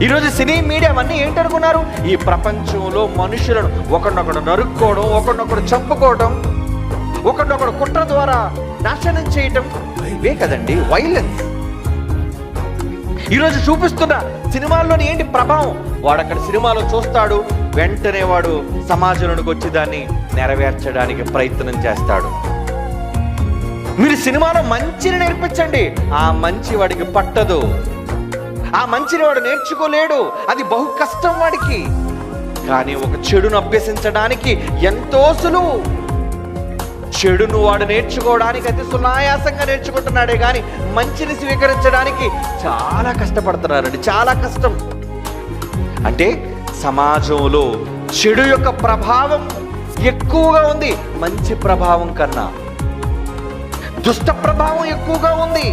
ఈరోజు సినీ మీడియా అవన్నీ ఏంటనుకున్నారు? ఈ ప్రపంచంలో మనుషులను ఒకరినొకడు నరుక్కోవడం, ఒకరినొకడు చంపుకోవడం, ఒకరినొకడు కుట్ర ద్వారా నాశనం చేయటం, ఇవే కదండి వైలెన్స్. ఈరోజు చూపిస్తున్న సినిమాల్లోని ఏంటి ప్రభావం? వాడు అక్కడ సినిమాలో చూస్తాడు, వెంటనే వాడు సమాజంలోకి వచ్చి దాన్ని నెరవేర్చడానికి ప్రయత్నం చేస్తాడు. మీరు సినిమాలో మంచిని నేర్పించండి, ఆ మంచి వాడికి పట్టదు, ఆ మంచిని వాడు నేర్చుకోలేడు, అది బహు కష్టం వాడికి. కానీ ఒక చెడును అభ్యసించడానికి ఎంతో సులువు. చెడును వాడు నేర్చుకోవడానికి అతి సునాయాసంగా నేర్చుకుంటున్నాడే కానీ మంచిని స్వీకరించడానికి చాలా కష్టపడుతున్నారండి, చాలా కష్టం. అంటే సమాజంలో చెడు యొక్క ప్రభావం ఎక్కువగా ఉంది మంచి ప్రభావం కన్నా. దుష్ట ప్రభావం ఎక్కువగా ఉంది.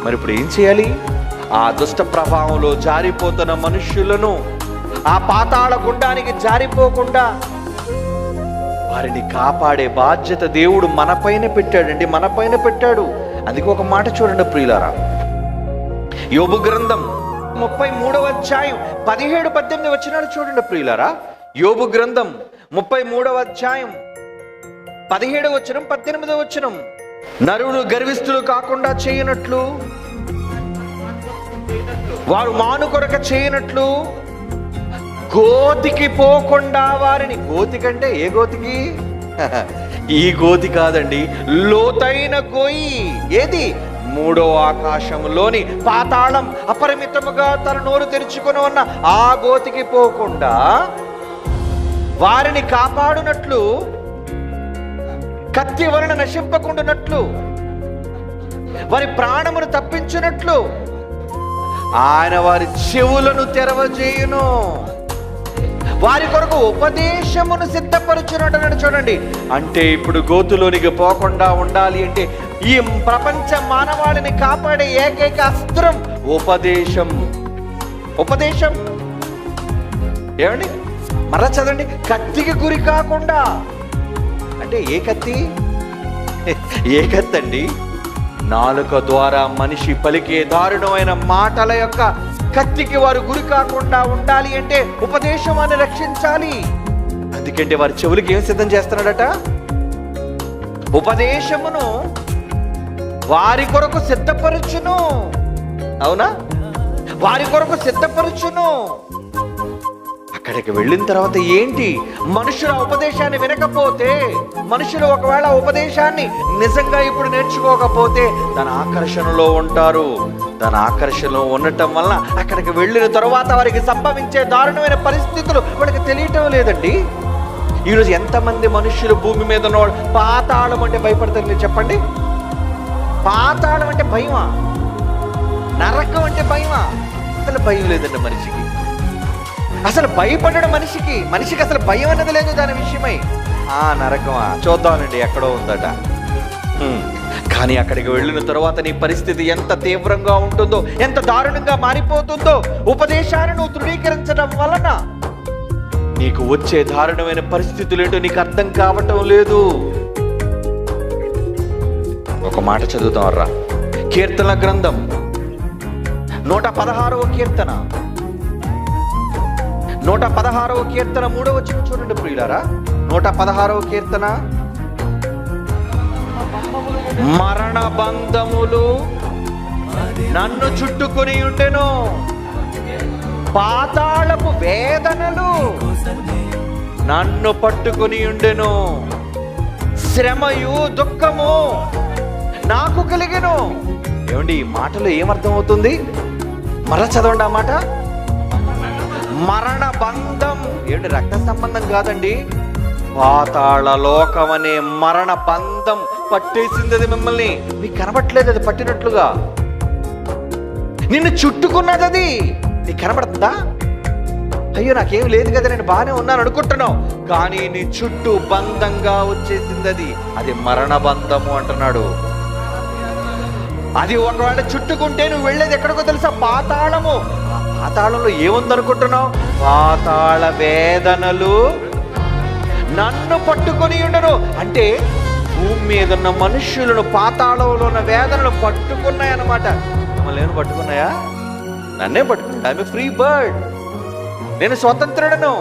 మరి ఇప్పుడు ఏం చేయాలి? ఆ దుష్ట ప్రభావంలో జారిపోతున్న మనుష్యులను ఆ పాతాళ గుండానికి జారిపోకుండా వారిని కాపాడే బాధ్యత దేవుడు మన పైన పెట్టాడండి, మన పైన పెట్టాడు. అందుకే ఒక మాట చూడండి ప్రియులారా, యోబు గ్రంథం 33వ అధ్యాయం 17-18 వచనాలు చూడండి ప్రియులారా. యోబు గ్రంథం 33వ అధ్యాయం 17వ వచనం 18వ వచనం. నరులు గర్విష్ఠులు కాకుండా చేయనట్లు, వారు మాను కొరక చేయనట్లు, గోతికి పోకుండా వారిని. గోతి కంటే ఏ గోతికి? ఈ గోతి కాదండి, లోతైన గోయి. ఏది? మూడో ఆకాశంలోని పాతాళం, అపరిమితముగా తన నోరు తెరుచుకొని ఉన్న ఆ గోతికి పోకుండా వారిని కాపాడునట్లు, కత్తి వలన నశింపకుండానట్లు, వారి ప్రాణమును తప్పించునట్లు ఆయన వారి చెవులను తెరవజేయును, వారి కొరకు ఉపదేశమును సిద్ధపరచునట్టు. చూడండి, అంటే ఇప్పుడు గోతులోనికి పోకుండా ఉండాలి అంటే ఈ ప్రపంచ మానవాళిని కాపాడే ఏకైక అస్త్రం ఉపదేశం. ఉపదేశం ఏమండి? మరలా చదవండి. కత్తికి గురి కాకుండా అంటే ఏ కత్తి? ఏ కత్తి అండి? నాలుక ద్వారా మనిషి పలికే దారుణమైన మాటల యొక్క కత్తికి వారు గురి కాకుండా ఉండాలి అంటే ఉపదేశం రక్షించాలి. అందుకంటే వారి చెవులకి ఏం సిద్ధం చేస్తున్నాడట? ఉపదేశమును వారి కొరకు సిద్ధపరచును. అవునా? వారి కొరకు సిద్ధపరచును. అక్కడికి వెళ్ళిన తర్వాత ఏంటి? మనుషుల ఉపదేశాన్ని వినకపోతే, మనుషులు ఒకవేళ ఉపదేశాన్ని నిజంగా ఇప్పుడు నేర్చుకోకపోతే దాని ఆకర్షణలో ఉంటారు. దాని ఆకర్షణలో ఉండటం వల్ల అక్కడికి వెళ్ళిన తర్వాత వారికి సంభవించే దారుణమైన పరిస్థితులు వాళ్ళకి తెలియటం లేదండి. ఈరోజు ఎంతమంది మనుషులు భూమి మీద ఉన్న పాతాళం అంటే భయపడతారు? మీరు చెప్పండి. పాతాళం అంటే భయమా? నరకం అంటే భయమా? అసలు భయం లేదండి మనిషికి. అసలు భయపడడం మనిషికి అసలు భయం అనేది లేదు దాని విషయమై. నరకమా, చూద్దామండి ఎక్కడో ఉందట. కానీ అక్కడికి వెళ్ళిన తర్వాత నీ పరిస్థితి ఎంత తీవ్రంగా ఉంటుందో, ఎంత దారుణంగా మారిపోతుందో ఉపదేశాన్ని నువ్వు తృణీకరించడం వలన నీకు వచ్చే దారుణమైన పరిస్థితులు ఏంటో నీకు అర్థం కావటం లేదు. ఒక మాట చదువుతాం రా. కీర్తన గ్రంథం 116వ కీర్తన, 116వ కీర్తన 3వ వచనం చూడండి ప్రియులారా. 116వ కీర్తన. మరణ బంధములు నన్ను చుట్టుకొని ఉండెను, పాతాళపు వేదనలు నన్ను పట్టుకొని ఉండెను, శ్రమయు దుఃఖము నాకు కలిగెను. ఏమండి, ఈ మాటలో ఏమర్థం అవుతుంది? మరలా చదవండి ఆ మాట. మరణ బంధం. ఏమిటి? రక్త సంబంధం కాదండి, పాతాళ లోకం అనే మరణ బంధం పట్టేసింది. అది మిమ్మల్ని, మీకు కనబట్లేదు అది పట్టినట్లుగా. నిన్ను చుట్టుకున్నది అది, నీకు కనబడుతుందా? అయ్యో నాకేం లేదు కదా, నేను బాగానే ఉన్నాను అనుకుంటున్నావు, కానీ నీ చుట్టూ బంధంగా వచ్చేసింది అది. అది మరణ బంధము అంటున్నాడు. అది ఒకవేళ చుట్టుకుంటే నువ్వు వెళ్ళేది ఎక్కడికో తెలుసా? పాతాళము. పాతాళంలో ఏముందనుకుంటున్నావు? పాతాళ వేదనలు నన్ను పట్టుకొని ఉండను. అంటే భూమి మీద ఉన్న మనుష్యులను పాతాళంలో ఉన్న వేదనలు పట్టుకున్నాయన్నమాట. మమ్మల్ని ఏమైనా పట్టుకున్నాయా? నన్నే పట్టుకున్నా. I'm free bird. నేను స్వతంత్రుడను.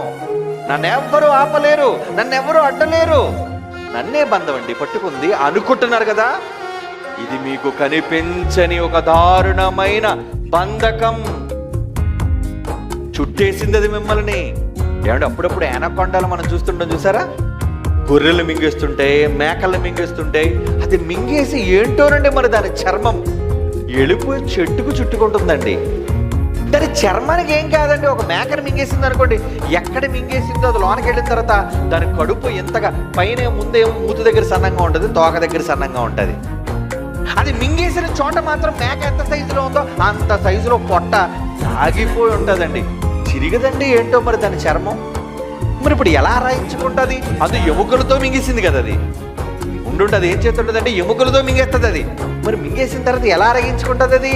నన్నెవ్వరూ ఆపలేరు, నన్నెవ్వరూ అడ్డలేరు. నన్నే బంధం అండి పట్టుకుంది అనుకుంటున్నారు కదా. ఇది మీకు కనిపించని ఒక దారుణమైన బంధకం చుట్టేసింది అది మిమ్మల్ని. ఏమంటే అప్పుడప్పుడు ఏనకొండలు మనం చూస్తుంటాం, చూసారా? గొర్రెలు మింగేస్తుంటాయి, మేకలు మింగేస్తుంటాయి. అది మింగేసి ఏంటోనండి మరి దాని చర్మం వెళ్ళిపోయి చెట్టుకు చుట్టుకుంటుందండి. దాని చర్మానికి ఏం కాదండి. ఒక మేకను మింగేసింది అనుకోండి, ఎక్కడ మింగేసిందో అది లోనకి వెళ్ళిన తర్వాత దాని కడుపు ఎంతగా పైన ముందేమో మూతి దగ్గర సన్నంగా ఉంటుంది, తోక దగ్గర సన్నంగా ఉంటుంది. అది మింగేసిన చోట మాత్రం మేక ఎంత సైజులో ఉందో అంత సైజులో పొట్ట సాగిపోయి ఉంటుందండి. చిరిగదండి ఏంటో మరి దాని చర్మం. మరి ఇప్పుడు ఎలా రాయించుకుంటుంది? అది ఎముకలతో మింగేసింది కదా. అది ఉండుంటే అది ఏం చేస్తుంటుంది అంటే ఎముకలతో మింగేస్తుంది అది. మరి మింగేసిన తర్వాత ఎలా రాయించుకుంటుంది అది?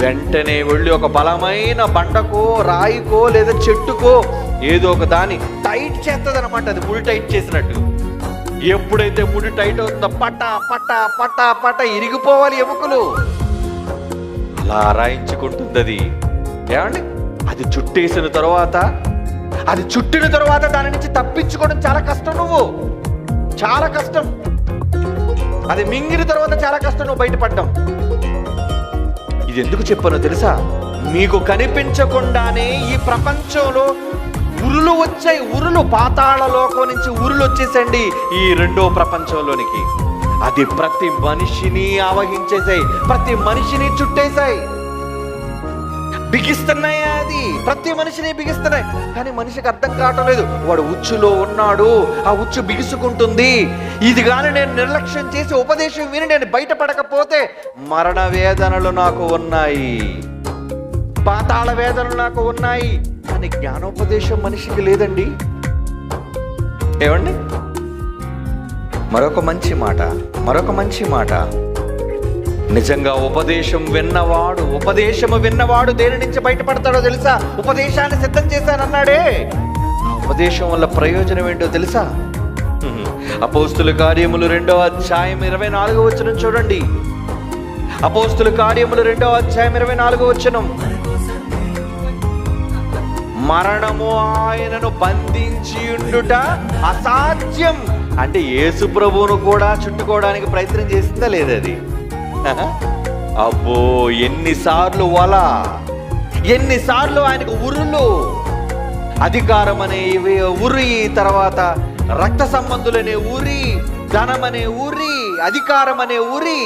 వెంటనే వెళ్ళి ఒక బలమైన బండకో రాయికో లేదా చెట్టుకో ఏదో ఒక దాన్ని టైట్ చేస్తుంది అనమాట. అది ముడి టైట్ చేసినట్టు. ఎప్పుడైతే ముడి టైట్ అవుతుందో పట పట పట పట ఇరిగిపోవాలి ఎముకలు. అలా రాయించుకుంటుంది అది. ఏమండి, అది చుట్టేసిన తర్వాత, అది చుట్టిన తర్వాత దాని నుంచి తప్పించుకోవడం చాలా కష్టం. నువ్వు చాలా కష్టం. అది మింగిన తర్వాత చాలా కష్టం నువ్వు బయటపడ్డం. ఇది ఎందుకు చెప్పానో తెలుసా? మీకు కనిపించకుండానే ఈ ప్రపంచంలో పురులు ఉరులు వచ్చాయి, ఉరులు పాతాళ లోకం నుంచి ఉరులు వచ్చేసండి ఈ రెండో ప్రపంచంలోనికి. అది ప్రతి మనిషిని ఆవహించేసాయి, ప్రతి మనిషిని చుట్టేశాయి, బిగిస్తున్నాయి. అది ప్రతి మనిషిని బిగిస్తున్నాయి. కానీ మనిషికి అర్థం కావటం లేదు, వాడు ఉచ్చులో ఉన్నాడు, ఆ ఉచ్చు బిగుసుకుంటుంది. ఇది కానీ నేను నిర్లక్ష్యం చేసి ఉపదేశం విని నేను బయటపడకపోతే మరణ వేదనలు నాకు ఉన్నాయి, పాతాళ వేదనలు నాకు ఉన్నాయి. కానీ జ్ఞానోపదేశం మనిషికి లేదండి. ఏమండి, మరొక మంచి మాట, నిజంగా ఉపదేశము విన్నవాడు దేని నుంచి బయటపడతాడో తెలుసా? ఉపదేశాన్ని సిద్ధం చేశానన్నాడే, ఆ ఉపదేశం వల్ల ప్రయోజనం ఏంటో తెలుసా? అపోస్తుల కార్యములు 2వ అధ్యాయం 24వ వచనం చూడండి. అపోస్తుల కార్యములు 2వ అధ్యాయం 24వ వచనం. మరణము ఆయనను బంధించి ఉండుట అసాధ్యం. అంటే యేసు ప్రభువును కూడా చుట్టుకోవడానికి ప్రయత్నం చేసిందా లేదా? అది అబ్బో, ఎన్నిసార్లు వల, ఎన్నిసార్లు ఆయనకు ఉరులు, అధికారం అనే ఉరి, తర్వాత రక్త సంబంధులనే ఉరి, ధనం అనే ఉరి, అధికారం అనే ఉరి,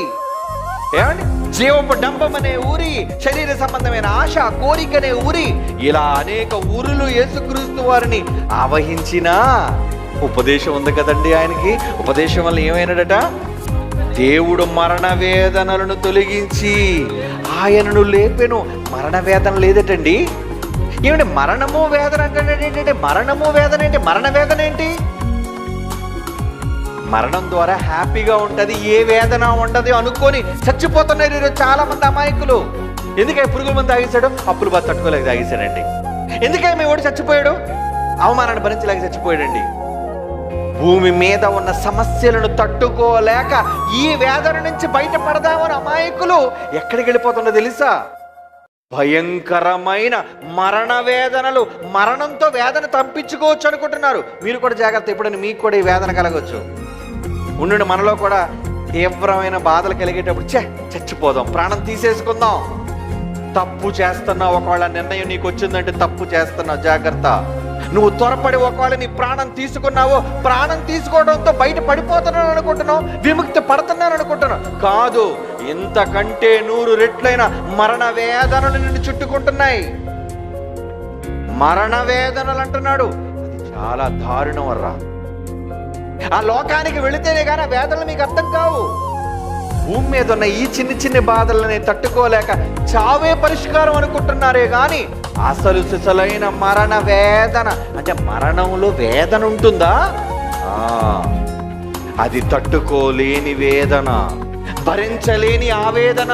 ఏమండి, జీవపు డంబం అనే ఉరి, శరీర సంబంధమైన ఆశ, కోరికనే ఉరి, ఇలా అనేక ఉరులు యేసుక్రీస్తు వారిని ఆవహించిన ఉపదేశం ఉంది కదండి ఆయనకి. ఉపదేశం వల్ల ఏమైనాడట? దేవుడు మరణ వేదనలను తొలగించి ఆయనను లేపెను. మరణ వేదన లేదటండి. ఏమంటే మరణము వేదన అంటే ఏంటంటే, మరణము వేదన ఏంటి? మరణ వేదన ఏంటి? మరణం ద్వారా హ్యాపీగా ఉంటుంది, ఏ వేదన ఉండదు అనుకొని చచ్చిపోతున్నారు ఈరోజు చాలా మంది అమాయకులు. ఎందుకై పురుగుల మంది తాగేశాడు? అప్పులు బాధ తట్టుకోలేక తాగేశాడండి. ఎందుకై మీ ఓడి చచ్చిపోయాడు? అవమానాన్ని భరించలేక చచ్చిపోయాడండి. భూమి మీద ఉన్న సమస్యలను తట్టుకోలేక ఈ వేదన నుంచి బయటపడదామని అమాయకులు ఎక్కడికి వెళ్ళిపోతుందో తెలుసా? భయంకరమైన మరణ వేదనలు, మరణంతో వేదన తప్పించుకోవచ్చు అనుకుంటున్నారు. మీరు కూడా జాగ్రత్త, ఎప్పుడైనా మీకు కూడా ఈ వేదన కలగవచ్చు. ఉండు, మనలో కూడా తీవ్రమైన బాధలు కలిగేటప్పుడు చచ్చిపోదాం, ప్రాణం తీసేసుకుందాం. తప్పు చేస్తున్నావు, ఒకవేళ నిర్ణయం నీకు వచ్చిందంటే తప్పు చేస్తున్నావు, జాగ్రత్త. నువ్వు త్వరపడి ఒకవేళ నీ ప్రాణం తీసుకున్నావో, ప్రాణం తీసుకోవడంతో బయట పడిపోతున్నాను అనుకుంటున్నావు, విముక్తి పడుతున్నాను అనుకుంటున్నావు. కాదు, ఇంతకంటే 100 రెట్లైన మరణ వేదనలు నిన్ను చుట్టుకుంటున్నాయి. మరణ వేదనలు అంటున్నాడు, అది చాలా దారుణం వర్రా. ఆ లోకానికి వెళితేనే కానీ ఆ వేదనలు మీకు అర్థం కావు. భూమి మీద ఉన్న ఈ చిన్న బాధలని తట్టుకోలేక చావే పరిష్కారం అనుకుంటున్నారే కానీ అసలు సిసలైన మరణ వేదన అంటే మరణంలో వేదన ఉంటుందా? అది తట్టుకోలేని వేదన, భరించలేని ఆవేదన,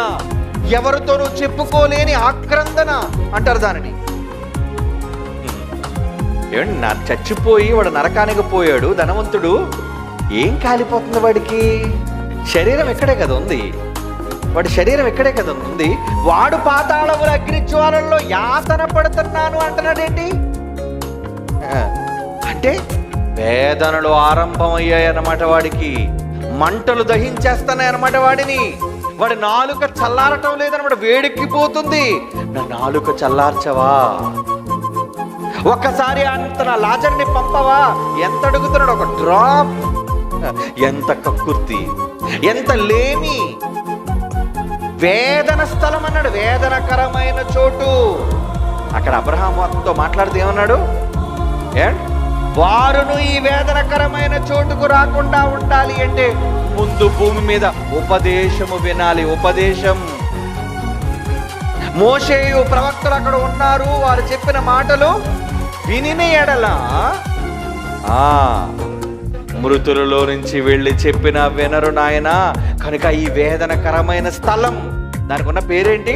ఎవరితోనూ చెప్పుకోలేని ఆక్రందన అంటారు దానిని. ఏమన్నా చచ్చిపోయి వాడు నరకానికి పోయాడు ధనవంతుడు, ఏం కాలిపోతుంది వాడికి? శరీరం ఎక్కడే కదా ఉంది, వాడి శరీరం ఎక్కడే కదా ఉంది. వాడు పాతాళముల అగ్నిజ్వాలల్లో యాతన పడుతున్నాను అంటున్నాడేంటి? అంటే వేదనలు ఆరంభమయ్యాయి అన్నమాట. వాడికి మంటలు దహించేస్తున్నాయి అన్నమాట వాడిని. వాడి నాలుక చల్లారటం లేదన్నమాట, వేడెక్కిపోతుంది. నా నాలుక చల్లార్చవా, ఒక్కసారి అంత నా లాజర్ని పంపవా? ఎంత అడుగుతున్నాడు? ఒక డ్రాప్. ఎంత కక్కుర్తి, ఎంత లేమి. వేదన స్థలం అన్నాడు, వేదనకరమైన చోటు. అక్కడ అబ్రహాము అతనితో మాట్లాడితే ఏమన్నాడు? వారును ఈ వేదనకరమైన చోటుకు రాకుండా ఉండాలి అంటే ముందు భూమి మీద ఉపదేశము వినాలి. ఉపదేశం. మోషేయు ప్రవక్తలు అక్కడ ఉన్నారు, వారు చెప్పిన మాటలు వినిన ఎడల మృతులలో నుంచి వెళ్ళి చెప్పిన వినరు నాయన. కనుక ఈ వేదనకరమైన స్థలం, దానికి ఉన్న పేరేంటి?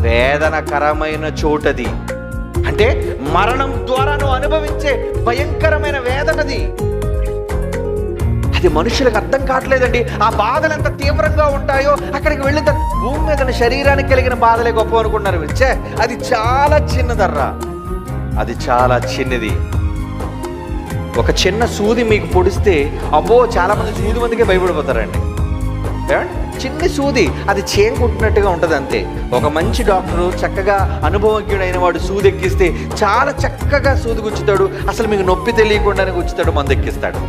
వేదనకరమైన చోటది. అంటే మరణం ద్వారా నువ్వు అనుభవించే భయంకరమైన వేదనది. అది మనుషులకు అర్థం కావట్లేదండి. ఆ బాధలు ఎంత తీవ్రంగా ఉంటాయో అక్కడికి వెళ్ళిన భూమి మీద శరీరానికి కలిగిన బాధలే గొప్ప అనుకున్నారు. అది చాలా చిన్నదర్రా, అది చాలా చిన్నది. ఒక చిన్న సూది మీకు పొడిస్తే అబ్బో చాలా మంది సూది మందికే భయపడిపోతారండి. చిన్ని సూది, అది చేంకుట్టినట్టుగా ఉంటుంది అంతే. ఒక మంచి డాక్టరు చక్కగా అనుభవజ్ఞుడైన వాడు సూది ఎక్కిస్తే చాలా చక్కగా సూది గుచ్చుతాడు, అసలు మీకు నొప్పి తెలియకుండానే గుచ్చుతాడు, మందు ఎక్కిస్తాడు.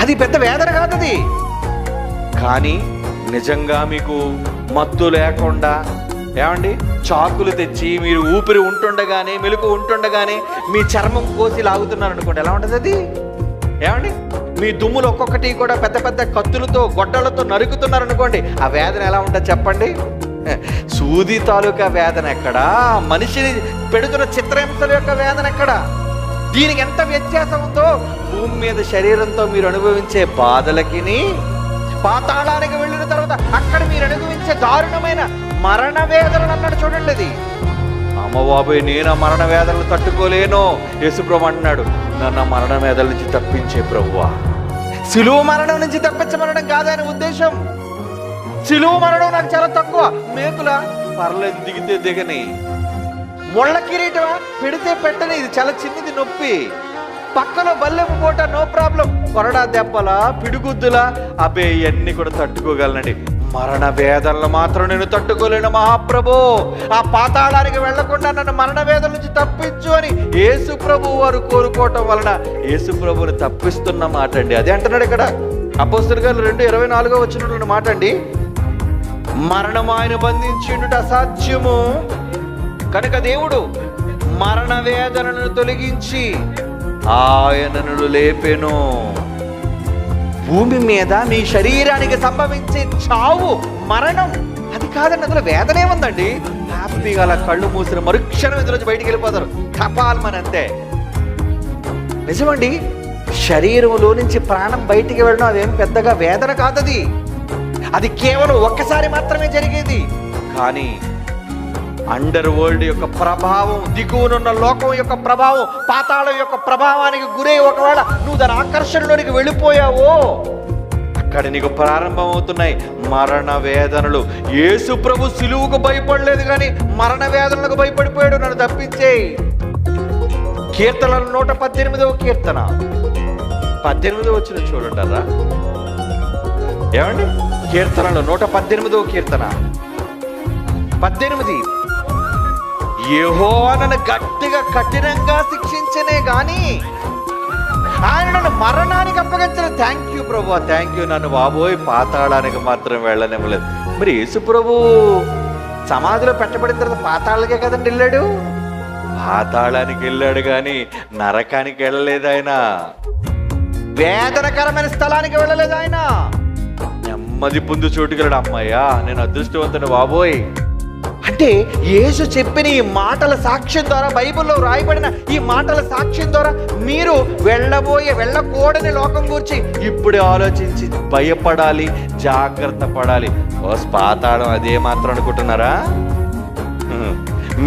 అది పెద్ద వేదన కాదు అది. కానీ నిజంగా మీకు మత్తు లేకుండా చాకులు తెచ్చి మీరు ఊపిరి ఉంటుండగానే, మెలకు ఉంటుండగానే మీ చర్మం కోసి లాగుతున్నారు అనుకోండి, ఎలా ఉంటుంది అది? మీ దుమ్ములు ఒక్కొక్కటి కూడా పెద్ద పెద్ద కత్తులతో, గొడ్డలతో నరుకుతున్నారు అనుకోండి, ఆ వేదన ఎలా ఉంటుంది చెప్పండి? సూది తాలూకా వేదన ఎక్కడా? మనిషిని పెడుతున్న చిత్రహింసల యొక్క వేదన ఎక్కడా? దీనికి ఎంత వ్యత్యాసం ఉందో భూమి మీద శరీరంతో మీరు అనుభవించే బాధలకి, పాతాళానికి వెళ్ళిన తర్వాత అక్కడ మీరు అనుభవించే దారుణమైన మరణ వేదనలు అన్నాడు చూడండి. అది అమ్మబాబోయ్, నేను ఆ మరణ వేదనలు తట్టుకోలేను. యేసుప్రభు అంటున్నాడు, నన్ను మరణ వేదల నుంచి తప్పించే ప్రభువా. సిలువ మరణం నుంచి తప్పించమనడం కాదు ఆయన ఉద్దేశం. సిలువ మరణం నాకు చాలా తక్కువ, మేకుల పర్లేదు, దిగితే దిగని. ముళ్ళ కిరీటమా, పెడితే పెట్టని, ఇది చాలా చిన్నది, నొప్పి. పక్కన బల్లెము పూట, నో ప్రాబ్లం. కొరడా దెబ్బలా, పిడుగుద్దులా, అబ్బే ఇవన్నీ కూడా తట్టుకోగలనండి. మరణ వేదనలు మాత్రం నేను తట్టుకోలేను మహాప్రభు. ఆ పాతాళానికి వెళ్లకుండా నన్ను మరణ వేదన నుంచి తప్పించు అని యేసు ప్రభు వారు కోరుకోవటం వలన యేసు ప్రభుని తప్పిస్తున్న మాట అండి. అదే అంటున్నాడు ఇక్కడ అపోస్తలుల కార్యాలు 2:24 మాట అండి. మరణం ఆయన బంధించుట అసాధ్యము కనుక దేవుడు మరణ వేదనను తొలగించి ఆయనను లేపెను. భూమి మీద మీ శరీరానికి సంభవించే చావు, మరణం అది కాదండి, అందులో వేదనే ఉందండి. హ్యాపీగా అలా కళ్ళు మూసిన మరుక్షణం ఇందులోంచి బయటికి వెళ్ళిపోతారు, కపాల్మని అంతే. నిజమండి, శరీరంలో నుంచి ప్రాణం బయటికి వెళ్ళడం అదేం పెద్దగా వేదన కాదది. అది కేవలం ఒక్కసారి మాత్రమే జరిగేది. కానీ అండర్ వరల్డ్ యొక్క ప్రభావం, దిగువనున్న లోకం యొక్క ప్రభావం, పాతాళం యొక్క ప్రభావానికి గురై ఒకవేళ నువ్వు దాని ఆకర్షణలోనికి వెళ్ళిపోయావో, అక్కడ నీకు ప్రారంభం అవుతున్నాయి మరణ వేదనలు. యేసు ప్రభు సిలువుకు భయపడలేదు కానీ మరణ వేదనలకు భయపడిపోయాడు, నన్ను తప్పించేయి. కీర్తనలు 118వ కీర్తన 18వ వచనం చూడంటారా ఏమండి? కీర్తనలు 118వ కీర్తన 18. యెహోవా నన్ను గట్టిగా కఠినంగా శిక్షించనే గాని ఆయన నన్ను మరణానికి అప్పగించలేదు. థ్యాంక్ యూ ప్రభు, థ్యాంక్ యూ. నన్ను బాబోయ్ పాతాళానికి మాత్రం వెళ్ళనివ్వలేదు. మరి యేసు ప్రభు సమాధిలో పెట్టబడిన తర్వాత పాతాళకే కదండి వెళ్ళాడు. పాతాళానికి వెళ్ళాడు కానీ నరకానికి వెళ్ళలేదు ఆయన. వేదనకరమైన స్థలానికి వెళ్ళలేదు ఆయన. నెమ్మది పొందు చోటుకి వెళ్ళాడు. అమ్మయ్యా నేను అదృష్టవంతుడు బాబోయ్. అంటే యేసు చెప్పిన ఈ మాటల సాక్ష్యం ద్వారా, బైబిల్లో రాయబడిన ఈ మాటల సాక్ష్యం ద్వారా మీరు వెళ్ళకూడని లోకం గురించి ఇప్పుడే ఆలోచించి భయపడాలి, జాగ్రత్త పడాలి. పాతాళం అదే మాత్రం అనుకుంటున్నారా?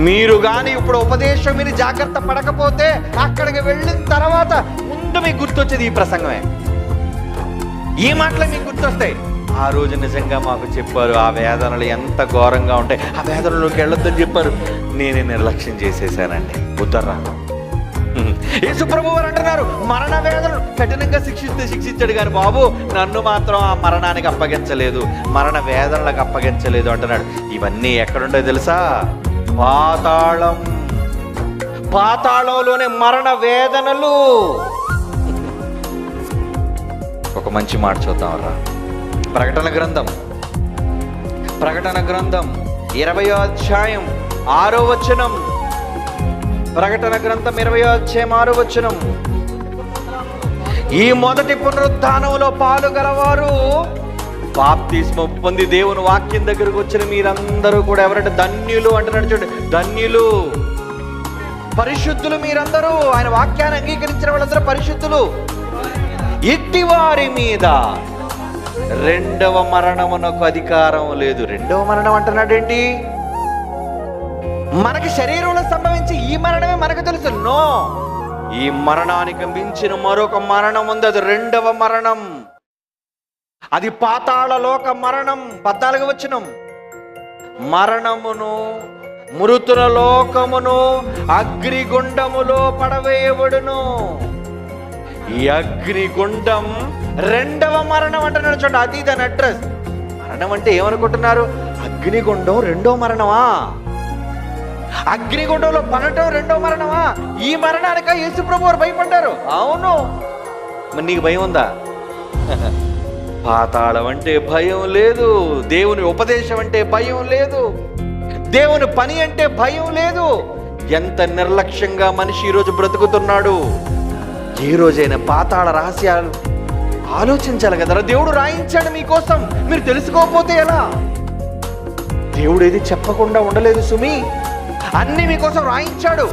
మీరు కానీ ఇప్పుడు ఉపదేశం మీరు జాగ్రత్త పడకపోతే అక్కడికి వెళ్ళిన తర్వాత ముందు మీకు గుర్తొచ్చేది ఈ ప్రసంగమే. ఈ మాటలు మీకు గుర్తొస్తాయి. ఆ రోజు నిజంగా మాకు చెప్పారు ఆ వేదనలు ఎంత ఘోరంగా ఉంటాయి, ఆ వేదనలోకి వెళ్ళొద్దని చెప్పారు, నేనే నిర్లక్ష్యం చేసేసానండి. ఉత్తర్రా యేసు ప్రభువు వారు అంటున్నారు, మరణ వేదనలు కఠినంగా శిక్షించాడు కానీ బాబు నన్ను మాత్రం ఆ మరణానికి అప్పగించలేదు, మరణ వేదనలకు అప్పగించలేదు అంటున్నాడు. ఇవన్నీ ఎక్కడుంటాయో తెలుసా? పాతాళం. పాతాళంలోనే మరణ వేదనలు. ఒక మంచి మాట చూద్దాం రా. ప్రకటన గ్రంథం 20వ అధ్యాయం 6వ వచనం. ప్రకటన గ్రంథం 20వ అధ్యాయం 6వ వచనం. ఈ మొదటి పునరుద్ధానంలో పాలుగలవారు బాప్తిస్మం పొంది దేవుని వాక్యం దగ్గరకు వచ్చిన మీరందరూ కూడా ఎవరంటే ధన్యులు అంటున్నాడు చూడండి. ధన్యులు, పరిశుద్ధులు మీరందరూ. ఆయన వాక్యాన్ని అంగీకరించిన వాళ్ళందరూ పరిశుద్ధులు. ఇట్టి వారి మీద రెండవ మరణమునకు అధికారం లేదు. రెండవ మరణం అంటున్నాడేంటి? మనకి శరీరంలో సంభవించి ఈ మరణమే మనకు తెలుసు. నో, ఈ మరణానికి మించిన మరొక మరణం ఉంది. అది రెండవ మరణం. అది పాతాళ లోక మరణం. 14వ వచనం. మరణమును, మృతుల లోకమును అగ్నిగుండములో పడవేయబడును. ఈ అగ్నిగుండం రెండవ మరణం అంటున్నాడు. చూడండి, అది దాని అడ్రస్. మరణం అంటే ఏమనుకుంటున్నారు? అగ్నిగుండం రెండో మరణమా? అగ్నిగుండంలో పడటం రెండో మరణమా? ఈ మరణానిక యేసు ప్రభు వారు భయపడ్డారు. అవును, మరి నీకు భయం ఉందా? పాతాళం అంటే భయం లేదు, దేవుని ఉపదేశం అంటే భయం లేదు, దేవుని పని అంటే భయం లేదు. ఎంత నిర్లక్ష్యంగా మనిషి ఈరోజు బ్రతుకుతున్నాడు. ఏ రోజైనా పాతాళ రహస్యాలు ఆలోచించాలి కదా. దేవుడు రాయించాడు మీకోసం, మీరు తెలుసుకోకపోతే ఎలా? దేవుడు ఏది చెప్పకుండా ఉండలేదు సుమి, అన్ని మీకోసం రాయించాడు.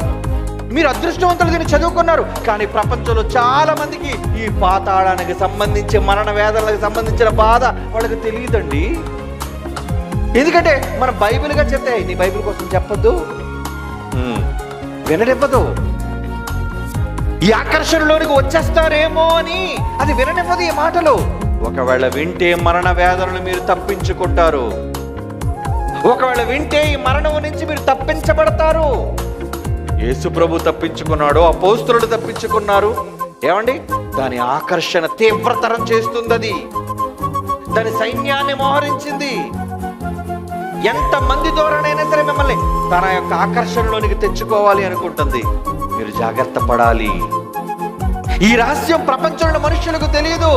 మీరు అదృష్టవంతులు దీన్ని చదువుకున్నారు. కానీ ప్రపంచంలో చాలా మందికి ఈ పాతాళానికి సంబంధించి, మరణ వేదనలకు సంబంధించిన బాధ వాళ్ళకి తెలియదండి. ఎందుకంటే మనం బైబిల్గా చెప్తే, నీ బైబిల్ కోసం చెప్పొద్దు, విననివ్వదు. ఈ ఆకర్షణలోనికి వచ్చేస్తారేమో అని అది విననివ్వదు ఈ మాటలు. ఒకవేళ వింటే మరణ వేదనలు మీరు తప్పించుకుంటారు. ఒకవేళ వింటే ఈ మరణం నుంచి మీరు తప్పించబడతారు. యేసు ప్రభు తప్పించుకున్నాడు, అపోస్తలులు తప్పించుకున్నారు. ఏమండి, దాని ఆకర్షణ తీవ్రతరం చేస్తుంది. అది దాని సైన్యాన్ని మోహరించింది. ఎంత మంది ద్వారానైనా సరే మిమ్మల్ని తన యొక్క ఆకర్షణలోనికి తెచ్చుకోవాలి అనుకుంటుంది. మీరు జాగ్రత్త పడాలి. ఈ రహస్యం ప్రపంచంలో మనుషులకు తెలియదు.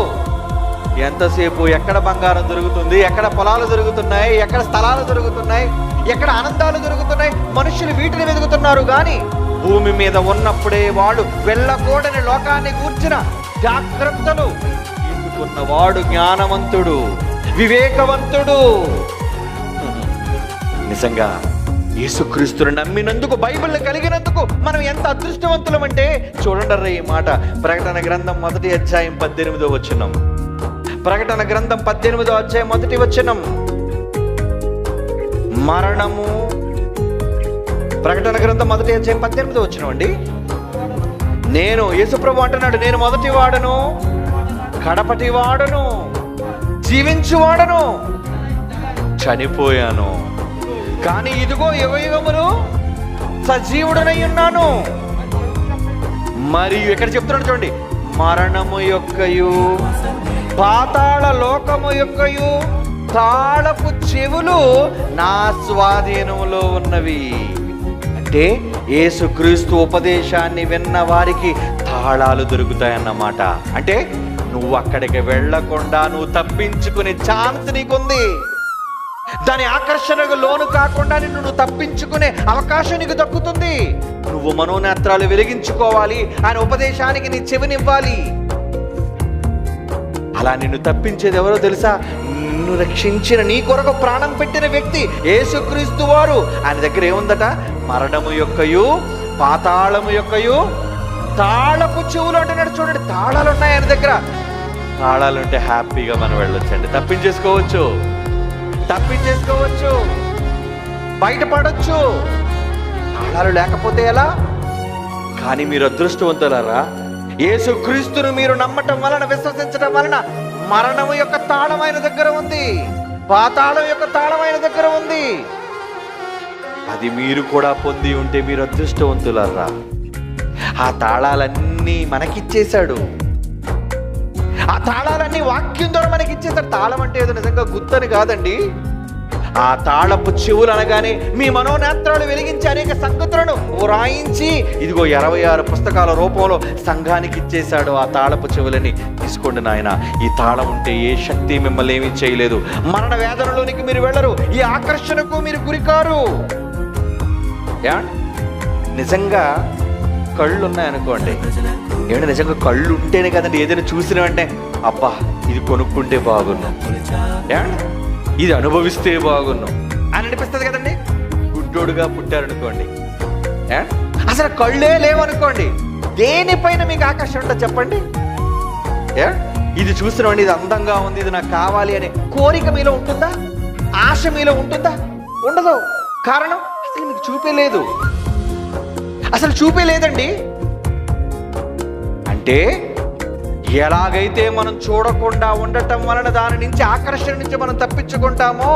ఎంతసేపు ఎక్కడ బంగారం దొరుకుతుంది, ఎక్కడ పొలాలు దొరుకుతున్నాయి, ఎక్కడ స్థలాలు దొరుకుతున్నాయి, ఎక్కడ ఆనందాలు దొరుకుతున్నాయి, మనుషులు వీటిని వెతుకుతున్నారు. కానీ భూమి మీద ఉన్నప్పుడే వాడు వెళ్ళకూడని లోకాన్ని కూర్చిన జాగ్రత్తలు తీసుకున్నవాడు జ్ఞానవంతుడు, వివేకవంతుడు. నిజంగా యేసుక్రీస్తును నమ్మినందుకు, బైబిల్ని కలిగినందుకు మనం ఎంత అదృష్టవంతులం అంటే చూడండి ఈ మాట. ప్రకటన గ్రంథం 1వ అధ్యాయం 18వ వచనం. ప్రకటన గ్రంథం 18వ అధ్యాయం 1వ వచనం. మరణము, ప్రకటన గ్రంథం 1వ అధ్యాయం 18వ వచనం అండి. నేను, యేసుప్రభు అంటున్నాడు, నేను మొదటి వాడను, కడపటి వాడను, జీవించువాడను, చనిపోయాను, కానీ ఇదిగో యుగయుగములు సజీవుడనై ఉన్నాను. మరియు ఎక్కడ చెప్తున్నాడు చూడండి, మరణము యొక్కయు పాతాళ లోకము యొక్కయు తాళపు చెవులు నా స్వాధీనంలో ఉన్నవి. అంటే యేసుక్రీస్తు ఉపదేశాన్ని విన్న వారికి తాళాలు దొరుకుతాయన్నమాట. అంటే నువ్వు అక్కడికి వెళ్ళకుండా నువ్వు తప్పించుకునే ఛాన్స్ నీకుంది. దాని ఆకర్షణకు లోను కాకుండా నువ్వు తప్పించుకునే అవకాశం నీకు దక్కుతుంది. నువ్వు మనోనేత్రాలు వెలిగించుకోవాలి, ఆయన ఉపదేశానికి నీ చెవినివ్వాలి. అలా నిన్ను తప్పించేది ఎవరో తెలుసా? నిన్ను రక్షించిన, నీ కొరకు ప్రాణం పెట్టిన వ్యక్తి యేసుక్రీస్తు వారు. ఆయన దగ్గర ఏముందట? మరణము యొక్కయు పాతాళము యొక్కయు తాళపు చెవులు అంటున్నాడు. చూడండి, తాళాలు ఉన్నాయి ఆయన దగ్గర. తాళాలుంటే హ్యాపీగా మనం వెళ్ళొచ్చండి, తప్పించేసుకోవచ్చు, బయటపడొచ్చు. తాళాలు లేకపోతే ఎలా? కానీ మీరు అదృష్టవంతులారా, యేసుక్రీస్తును మీరు నమ్మటం వలన, విశ్వసించడం వలన మరణము యొక్క తాళం ఆయన దగ్గర ఉంది, పాతాళం యొక్క తాళం ఆయన దగ్గర ఉంది. అది మీరు కూడా పొంది ఉంటే మీరు అదృష్టవంతులారా. ఆ తాళాలన్నీ మనకిచ్చేశాడు. ఆ తాళాలన్నీ వాక్యం ద్వారా మనకి ఇచ్చేసాడు. తాళం అంటే ఏదో నిజంగా గుర్తని కాదండి. ఆ తాళపు చెవులు అనగానే మీ మనోనేత్రాలు వెలిగించి అనేక సంగతులను వ్రాయించి ఇదిగో 26 పుస్తకాల రూపంలో సంఘానికి ఇచ్చేశాడు. ఆ తాళపు చెవులని తీసుకోండి నాయన. ఈ తాళం ఉంటే ఏ శక్తి మిమ్మల్ని ఏమీ చేయలేదు. మరణ వేదనలోనికి మీరు వెళ్ళరు, ఈ ఆకర్షణకు మీరు గురికారు. నిజంగా కళ్ళు ఉన్నాయనుకోండి, ఏమంటే నిజంగా కళ్ళు ఉంటేనే కదండి ఏదైనా చూసిన వెంటనే అబ్బా ఇది కొనుక్కుంటే బాగున్నాం, ఇది అనుభవిస్తే బాగున్నాం అని అనిపిస్తుంది కదండి. గుడ్డోడుగా పుట్టారనుకోండి, అసలు కళ్ళే లేవనుకోండి, దేనిపైన మీకు ఆకర్షణ ఉంటుంది చెప్పండి? ఇది చూసినవండి, ఇది అందంగా ఉంది, ఇది నాకు కావాలి అనే కోరిక మీలో ఉంటుందా? ఆశ మీలో ఉంటుందా? ఉండదు. కారణం అసలు మీకు చూపే లేదు, అసలు చూపే లేదండి. అంటే ఎలాగైతే మనం చూడకుండా ఉండటం వలన దాని నుంచి, ఆకర్షణ నుంచి మనం తప్పించుకుంటామో,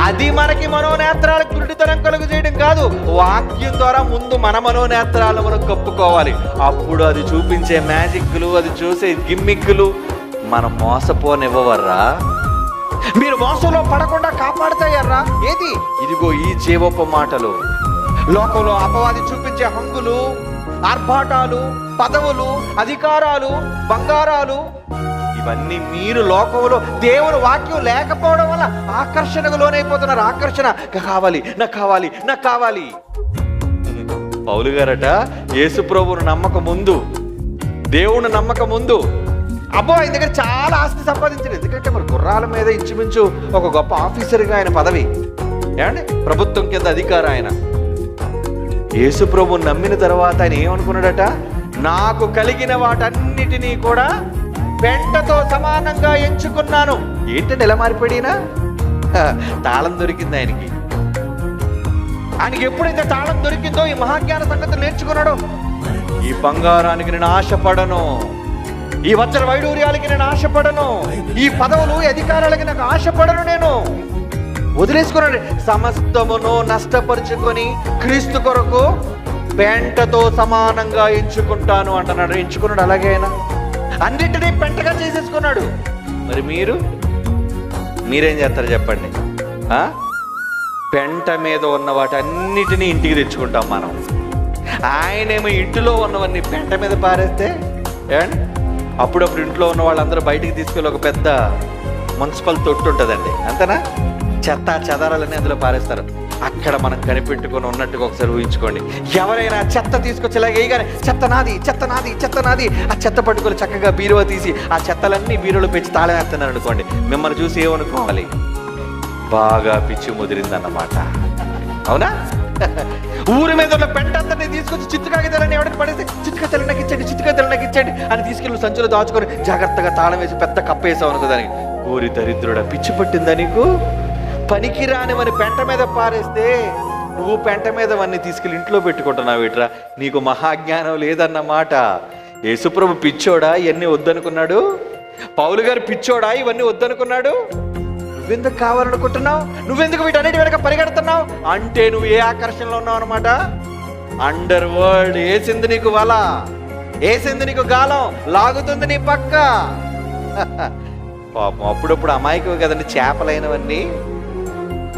అది మనకి మనోనేత్రాలకు గుడ్డితనం కలుగు చేయడం కాదు, వాక్యం ద్వారా ముందు మన మనోనేత్రాలు మనం కప్పుకోవాలి. అప్పుడు అది చూపించే మ్యాజిక్లు, అది చూసే గిమ్మిక్కులు మనం మోసపోనివ్వర్రా. మీరు మోసంలో పడకుండా కాపాడుతాయర్రా. ఏది? ఇదిగో ఈ జీవోప మాటలు. లోకంలో అపవాది చూపించే హంగులు, ఆర్భాటాలు, పదవులు, అధికారాలు, బంగారాలు, ఇవన్నీ మీరు లోకంలో దేవుని వాక్యం లేకపోవడం వల్ల ఆకర్షణకు లోనైపోతున్నారు. ఆకర్షణ కావాలి, నాకు కావాలి, నాకు కావాలి. పౌలు గారట యేసు ప్రభువును నమ్మక ముందు, దేవుని నమ్మక ముందు అబ్బో ఆయన దగ్గర చాలా ఆస్తి సంపాదించారు. ఎందుకంటే మరి గుర్రాల మీద ఇంచుమించు ఒక గొప్ప ఆఫీసర్గా ఆయన పదవి, ఏమండి ప్రభుత్వం కింద అధికారి ఆయన. యేసు ప్రభువుని నమ్మిన తర్వాత ఆయన ఏమనుకున్నాడట? నాకు కలిగిన వాటన్నిటినీ కూడా పెంటతో సమానంగా ఎంచుకున్నాను. ఏంటంటే ఎలా మారిపోయినా తాళం దొరికింది ఆయనకి. ఆయనకి ఎప్పుడైతే తాళం దొరికిందో ఈ మహాజ్ఞాన సంగతులు నేర్చుకున్నాడో, ఈ బంగారానికి నేను ఆశపడను, ఈ వజ్ర వైడూర్యాలకి నేను ఆశపడను, ఈ పదవులు అధికారాలకి నాకు ఆశపడను, నేను వదిలేసుకున్నాడు. సమస్తమును నష్టపరుచుకొని క్రీస్తు కొరకు పెంటతో సమానంగా ఎంచుకుంటాను అంటున్నాడు. ఎంచుకున్నాడు. అలాగే ఆయన అన్నింటినీ పెంటగా చేసేసుకున్నాడు. మరి మీరేం చేస్తారు చెప్పండి? పెంట మీద ఉన్న వాటన్నిటినీ ఇంటికి తెచ్చుకుంటాం మనం. ఆయనేమో ఇంటిలో ఉన్నవన్నీ పెంట మీద పారేస్తే అప్పుడప్పుడు ఇంట్లో ఉన్న వాళ్ళందరూ బయటికి తీసుకెళ్ళి ఒక పెద్ద మున్సిపల్ తొట్టు ఉంటుందండి, అంతేనా? చెత్త చెదారాలన్నీ అందులో పారేస్తారు. అక్కడ మనం కనిపెట్టుకొని ఉన్నట్టుగా ఒకసారి ఊహించుకోండి. ఎవరైనా చెత్త తీసుకొచ్చి ఇలా వేయగానే చెత్త నాది, చెత్త నాది, చెత్త నాది, ఆ చెత్త పట్టుకొని చక్కగా బీరువా తీసి ఆ చెత్తలన్నీ బీరువలో పెంచి తాళం వేస్తున్నారు అనుకోండి. మిమ్మల్ని చూసి ఏమనుకోవాలి? బాగా పిచ్చి ముదిరిందన్నమాట. అవునా? ఊరి మీద ఉన్న పెంటంతని తీసుకొచ్చి చిత్తుకాగితాలని ఎవరికి పడేసి చిత్తుకాగితాలు నాకు ఇచ్చండి, చిత్తుకాగితాలు నాకు ఇచ్చండి అని తీసుకెళ్ళి సంచులు దాచుకొని జాగ్రత్తగా తాళం వేసి పెద్ద కప్పేసావు అనుకో దానికి. ఊరి దరిద్రుడా, పిచ్చి పట్టిందా నీకు? పనికి రానివని పెంట మీద పారేస్తే నువ్వు పెంట మీద వన్నీ తీసుకెళ్ళి ఇంట్లో పెట్టుకుంటున్నావు. ఇట్రా నీకు మహాజ్ఞానం లేదన్నమాట. యేసుప్రభు పిచ్చోడా ఇవన్నీ వద్దనుకున్నాడు? పౌలు గారు పిచ్చోడా ఇవన్నీ వద్దనుకున్నాడు? నువ్వెందుకు కావాలనుకుంటున్నావు? నువ్వెందుకు వీటన్నిటి వెనక పరిగెడుతున్నావు? అంటే నువ్వు ఏ ఆకర్షణలో ఉన్నావు అనమాట. అండర్ వరల్డ్ వేసింది నీకు వల, వేసింది నీకు గాలం, లాగుతుంది నీ పక్క. పాపం అప్పుడప్పుడు అమాయకం కదండి చేపలైనవన్నీ.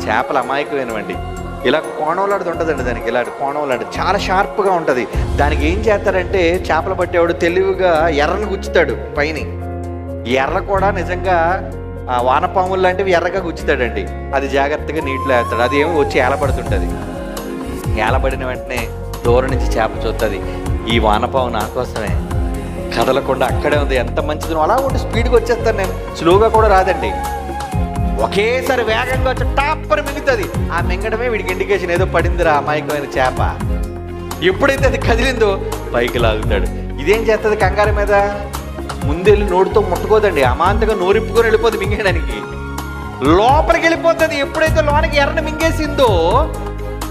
చేపలు అమాయకమైనవండి. ఇలా కోణంలాడుతూ ఉంటుందండి దానికి, ఇలాంటి కోణంలాంటి చాలా షార్ప్గా ఉంటుంది. దానికి ఏం చేస్తారంటే చేపలు పట్టేవాడు తెలివిగా ఎర్రను గుచ్చుతాడు పైన. ఎర్ర కూడా నిజంగా వానపాములు లాంటివి ఎర్రగా గుచ్చుతాడండి. అది జాగ్రత్తగా నీటిలో వేస్తాడు. అది ఏమో వచ్చి ఏలబడుతుంటుంది. ఏలబడిన వెంటనే దూరం నుంచి చేప చూస్తుంది, ఈ వానపాము నా కోసమే, కదలకుండా అక్కడే ఉంది, ఎంత మంచిది. అలా ఉండి స్పీడ్గా వచ్చేస్తాను నేను, స్లోగా కూడా రాదండి. ఒకేసారి వేగంగా వచ్చి టాప్పని మింగుతుంది. ఆ మింగడమే వీడికి ఇండికేషన్ ఏదో పడిందిరా అమాయకమైన చేప. ఎప్పుడైతే అది కదిలిందో పైకి లాగుతాడు. ఇదేం చేస్తుంది? కంగారు మీద ముందెళ్ళి నోటితో ముట్టుకోదండి, అమాంతంగా నోరిప్పుకొని వెళ్ళిపోతుంది మింగేయడానికి. లోపలికి వెళ్ళిపోతుంది. ఎప్పుడైతే లోనికి ఎర్రని మింగేసిందో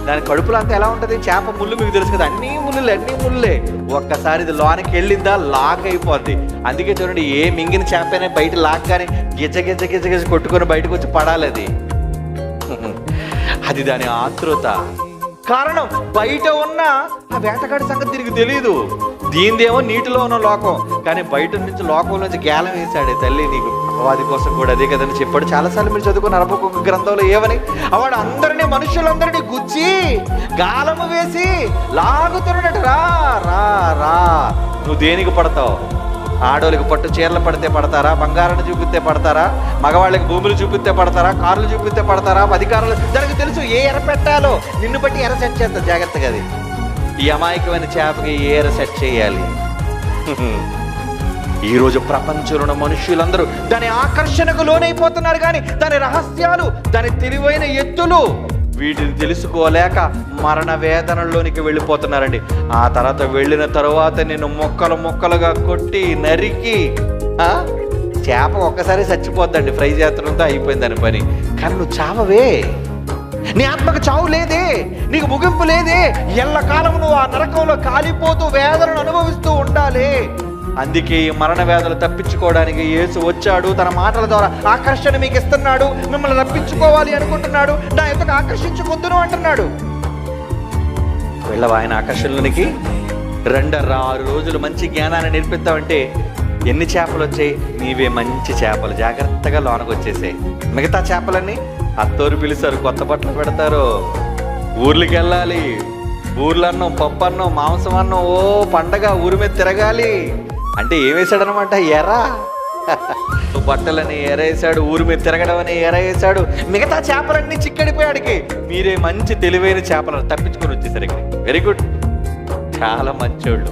దాని కడుపులో అంతా ఎలా ఉంటుంది? చేప ముళ్ళు మీకు తెలుసు కదా, అన్నీ ముళ్ళే. ఒక్కసారి ఇది లోనికి వెళ్ళిందా లాక్ అయిపోద్ది. అందుకే చూడండి, ఏ మింగిన చేప అయినా బయట లాక్ కానీ గిజ్జ కొట్టుకొని బయటకు వచ్చి పడాలి. అది దాని ఆతృత. కారణం బయట ఉన్న ఆ వేటగాడి సంగతి దీనికి తెలియదు. దీనిదేమో నీటిలో ఉన్న లోకం, కానీ బయట నుంచి లోకం నుంచి గేలం వేశాడే తల్లి నీకు. అపవాది కోసం కూడా అదే కదని చెప్పాడు. చాలాసార్లు మీరు చదువుకున్న హబక్కూకు గ్రంథంలో ఏమని? వాడు అందరినీ, మనుషులందరినీ గుచ్చి గాలము వేసి లాగుతున్నాడు. రా రా రా, నువ్వు దేనికి పడతావు? ఆడోళ్ళకి పట్టు చీరలు పడితే పడతారా? బంగారాన్ని చూపిస్తే పడతారా? మగవాళ్ళకి భూములు చూపిస్తే పడతారా? కార్లు చూపిస్తే పడతారా? అధికారులు దానికి తెలుసు ఏ ఎర పెట్టాలో. నిన్ను బట్టి ఎర సెట్ చేస్తా జాగ్రత్తగా. అది ఈ అమాయకమైన చేపకి ఏ ఎర సెట్ చేయాలి? ఈరోజు ప్రపంచంలో ఉన్న మనుషులందరూ దాని ఆకర్షణకు లోనైపోతున్నారు, కానీ దాని రహస్యాలు, దాని తెలివైన ఎత్తులు వీటిని తెలుసుకోలేక మరణ వేదనలోనికి వెళ్ళిపోతున్నారండి. ఆ తర్వాత వెళ్ళిన తర్వాత నేను ముక్కలుగా కొట్టి నరికి, చేప ఒక్కసారి చచ్చిపోద్దండి, ఫ్రై చేతనంతో అయిపోయింది దాని పని. కానీ నువ్వు చావవే, నీ ఆత్మకు చావు లేదే, నీకు ముగింపు లేదే. ఎల్లకాలం నువ్వు ఆ నరకంలో కాలిపోతూ వేదనను అనుభవిస్తూ ఉండాలి. అందుకే ఈ మరణ వేదనలు తప్పించుకోవడానికి యేసు వచ్చాడు. తన మాటల ద్వారా ఆకర్షణ మీకు ఇస్తున్నాడు. మిమ్మల్ని రప్పించుకోవాలి అనుకుంటున్నాడు. నా ఎదుగు ఆకర్షించుకొద్దును అంటున్నాడు. వెళ్ళవా ఆయన ఆకర్షణలోనికి? 6 రోజులు మంచి జ్ఞానాన్ని నేర్పిద్దామంటే ఎన్ని చేపలు వచ్చాయి? నీవే మంచి చేపలు. జాగ్రత్తగా లోనకు వచ్చేసాయి. మిగతా చేపలన్నీ అత్తోరు పిలుస్తారు, కొత్త బట్టలు పెడతారు, ఊర్లకి వెళ్ళాలి, ఊర్లన్నం, పప్పు అన్నం, మాంసం అన్నం, ఓ పండగ, ఊరి మీద తిరగాలి అంటే ఏమేశాడనమాట? ఎర్ర బట్టలని ఎరేసాడు, ఊరి మీద తిరగడం అని ఎరేసాడు. మిగతా చేపలన్నీ చిక్కడిపోయాడికి. మీరే మంచి తెలివైన చేపలను తప్పించుకొని వచ్చేసరి. వెరీ గుడ్, చాలా మంచోళ్ళు.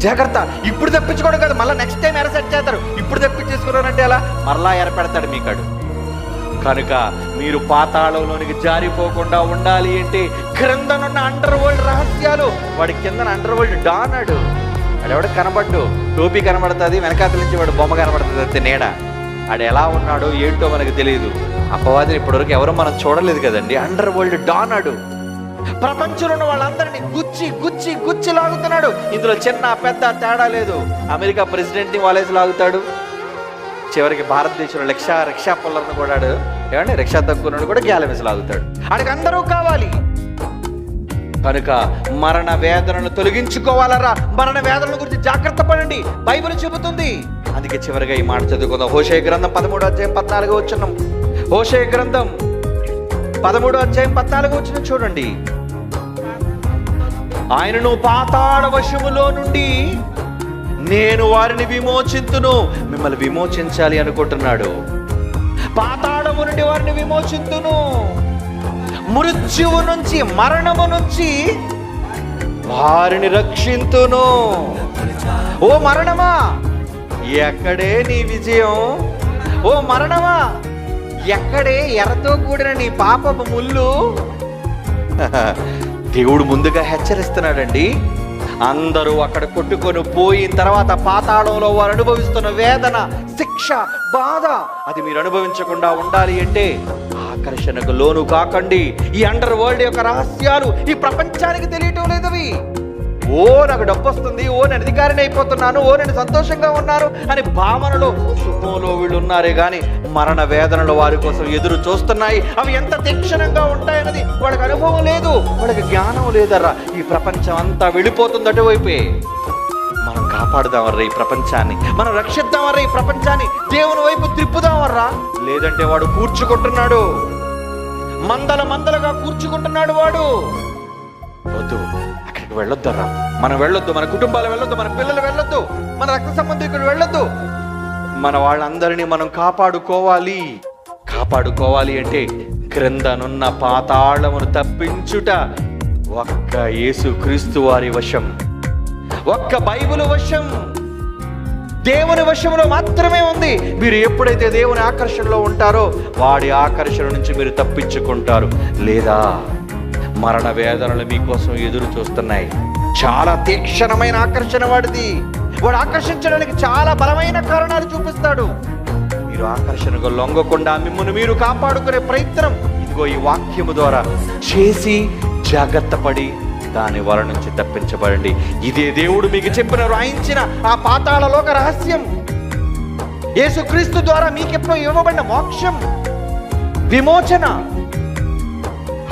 జాగ్రత్త, ఇప్పుడు తప్పించుకోవడం కాదు, మళ్ళీ నెక్స్ట్ టైం ఎర సెట్ చేస్తారు. ఇప్పుడు తప్పించేసుకున్నారంటే అలా మరలా ఎర పెడతాడు మీకాడు. కనుక మీరు పాతాళంలోనికి జారిపోకుండా ఉండాలి అంటే క్రిందనున్న అండర్ వరల్డ్ రహస్యాలు, వాడి కింద అండర్ వరల్డ్ డానాడు. వాడెవడ కనబడ్డు, టోపీ కనబడుతుంది, వెనకాతల నుంచి వాడు బొమ్మ కనబడుతుంది అంతే, నీడ. ఆడు ఎలా ఉన్నాడో ఏంటో మనకు తెలియదు. అపవాదిని ఇప్పటివరకు ఎవరు మనం చూడలేదు కదండి. అండర్ వరల్డ్ డానాడు. ప్రపంచంలో ఉన్న వాళ్ళందరినీ గుచ్చి గుచ్చి గుచ్చి లాగుతున్నాడు. ఇందులో చిన్న పెద్ద తేడా లేదు. అమెరికా ప్రెసిడెంట్ని వాలేసి లాగుతాడు. చివరికి భారతదేశంలో రిక్షా పుల్లర్ను కూడా ఏమంటే రిక్షా తక్కువ కూడా గ్యాలమేసి లాగుతాడు. ఆడికి అందరూ కావాలి. కనుక మరణ వేదనను తొలగించుకోవాలరా. మరణ వేదనల గురించి జాగ్రత్త పడండి, బైబిల్ చెబుతుంది. అందుకే చివరిగా ఈ మాట చదువుకుందాం. హోషేయ గ్రంథం 13:14 హోషేయ గ్రంథం 13:14 చూడండి. ఆయనను పాతాళ వశములో నుండి నేను వారిని విమోచింతును. మిమ్మల్ని విమోచించాలి అనుకుంటున్నాడు. పాతాళము నుండి వారిని విమోచింతును. మృత్యువు నుంచి, మరణము నుంచి వారిని రక్షింతును. ఓ మరణమా, ఎక్కడే నీ విజయం? ఓ మరణమా, ఎక్కడే ఎర్రతో కూడిన నీ పాపపు ముళ్ళు? దేవుడు ముందుగా హెచ్చరిస్తున్నాడండి. అందరూ అక్కడ కొట్టుకొని పోయిన తర్వాత పాతాళంలో వారు అనుభవిస్తున్న వేదన, శిక్ష, బాధ, అది మీరు అనుభవించకుండా ఉండాలి అంటే ఆకర్షణకు లోను కాకండి. ఈ అండర్ వరల్డ్ యొక్క రహస్యాలు ఈ ప్రపంచానికి తెలియటం లేదవి. ఓ నాకు డబ్బు వస్తుంది, ఓ నేను అధికారిని అయిపోతున్నాను, ఓ నేను సంతోషంగా ఉన్నాను అని భావనలో, సుఖంలో వీళ్ళు ఉన్నారే కానీ మరణ వేదనలు వారి కోసం ఎదురు చూస్తున్నాయి. అవి ఎంత తీక్షణంగా ఉంటాయన్నది వాళ్ళకి అనుభవం లేదు, వాళ్ళకి జ్ఞానం లేదర్రా. ఈ ప్రపంచం అంతా వెళ్ళిపోతుంది అటువైపే. మనం కాపాడుదామర్రా ఈ ప్రపంచాన్ని, మనం రక్షిద్దామర్రా ఈ ప్రపంచాన్ని, దేవుని వైపు త్రిప్పుదామర్రా. లేదంటే వాడు కూర్చుకుంటున్నాడు, మందలుగా కూర్చుకుంటున్నాడు వాడు. వద్దు, అక్కడికి వెళ్ళొద్దర్రా. మనం వెళ్ళొద్దు, మన కుటుంబాలు వెళ్ళొద్దు, మన పిల్లలు వెళ్ళొద్దు, మన రక్త సంబంధికులు వెళ్ళొద్దు. మన వాళ్ళందరినీ మనం కాపాడుకోవాలి. కాపాడుకోవాలి అంటే క్రిందనున్న పాతాళమును తప్పించుట ఒక్క యేసుక్రీస్తు వారి వశం, ఒక్క బైబిల్ వశం, దేవుని వశంలో మాత్రమే ఉంది. మీరు ఎప్పుడైతే దేవుని ఆకర్షణలో ఉంటారో వాడి ఆకర్షణ నుంచి మీరు తప్పించుకుంటారు. లేదా మరణ వేదనలు మీకోసం ఎదురు చూస్తున్నాయి. చాలా తీక్షణమైన ఆకర్షణ వాడిది. వాడు ఆకర్షించడానికి చాలా బలమైన కారణాలు చూపిస్తాడు. మీరు ఆకర్షణకు లొంగకుండా మిమ్మల్ని మీరు కాపాడుకునే ప్రయత్నం ఇదిగో ఈ వాక్యము ద్వారా చేసి జాగ్రత్త పడి దాని వల నుంచి తప్పించబడండి. ఇదే దేవుడు మీకు చెప్పిన రాయించిన ఆ పాతాళ లోక రహస్యం. యేసుక్రీస్తు ద్వారా మీకెప్పుడో ఇవ్వబడిన మోక్షం, విమోచన.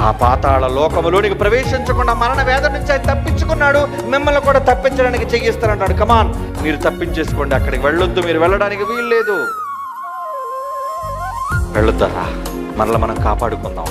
ఆ పాతాళ లోకములోనికి ప్రవేశించకుండా మరణ వేదన నుంచి ఆయన తప్పించుకున్నాడు. మిమ్మల్ని కూడా తప్పించడానికి చెయ్యిస్తానంటాడు. కమాన్, మీరు తప్పించేసుకోండి, అక్కడికి వెళ్ళొద్దు, మీరు వెళ్ళడానికి వీల్లేదు. వెళ్ళొద్దరా, మనల్ని మనం కాపాడుకుందాం.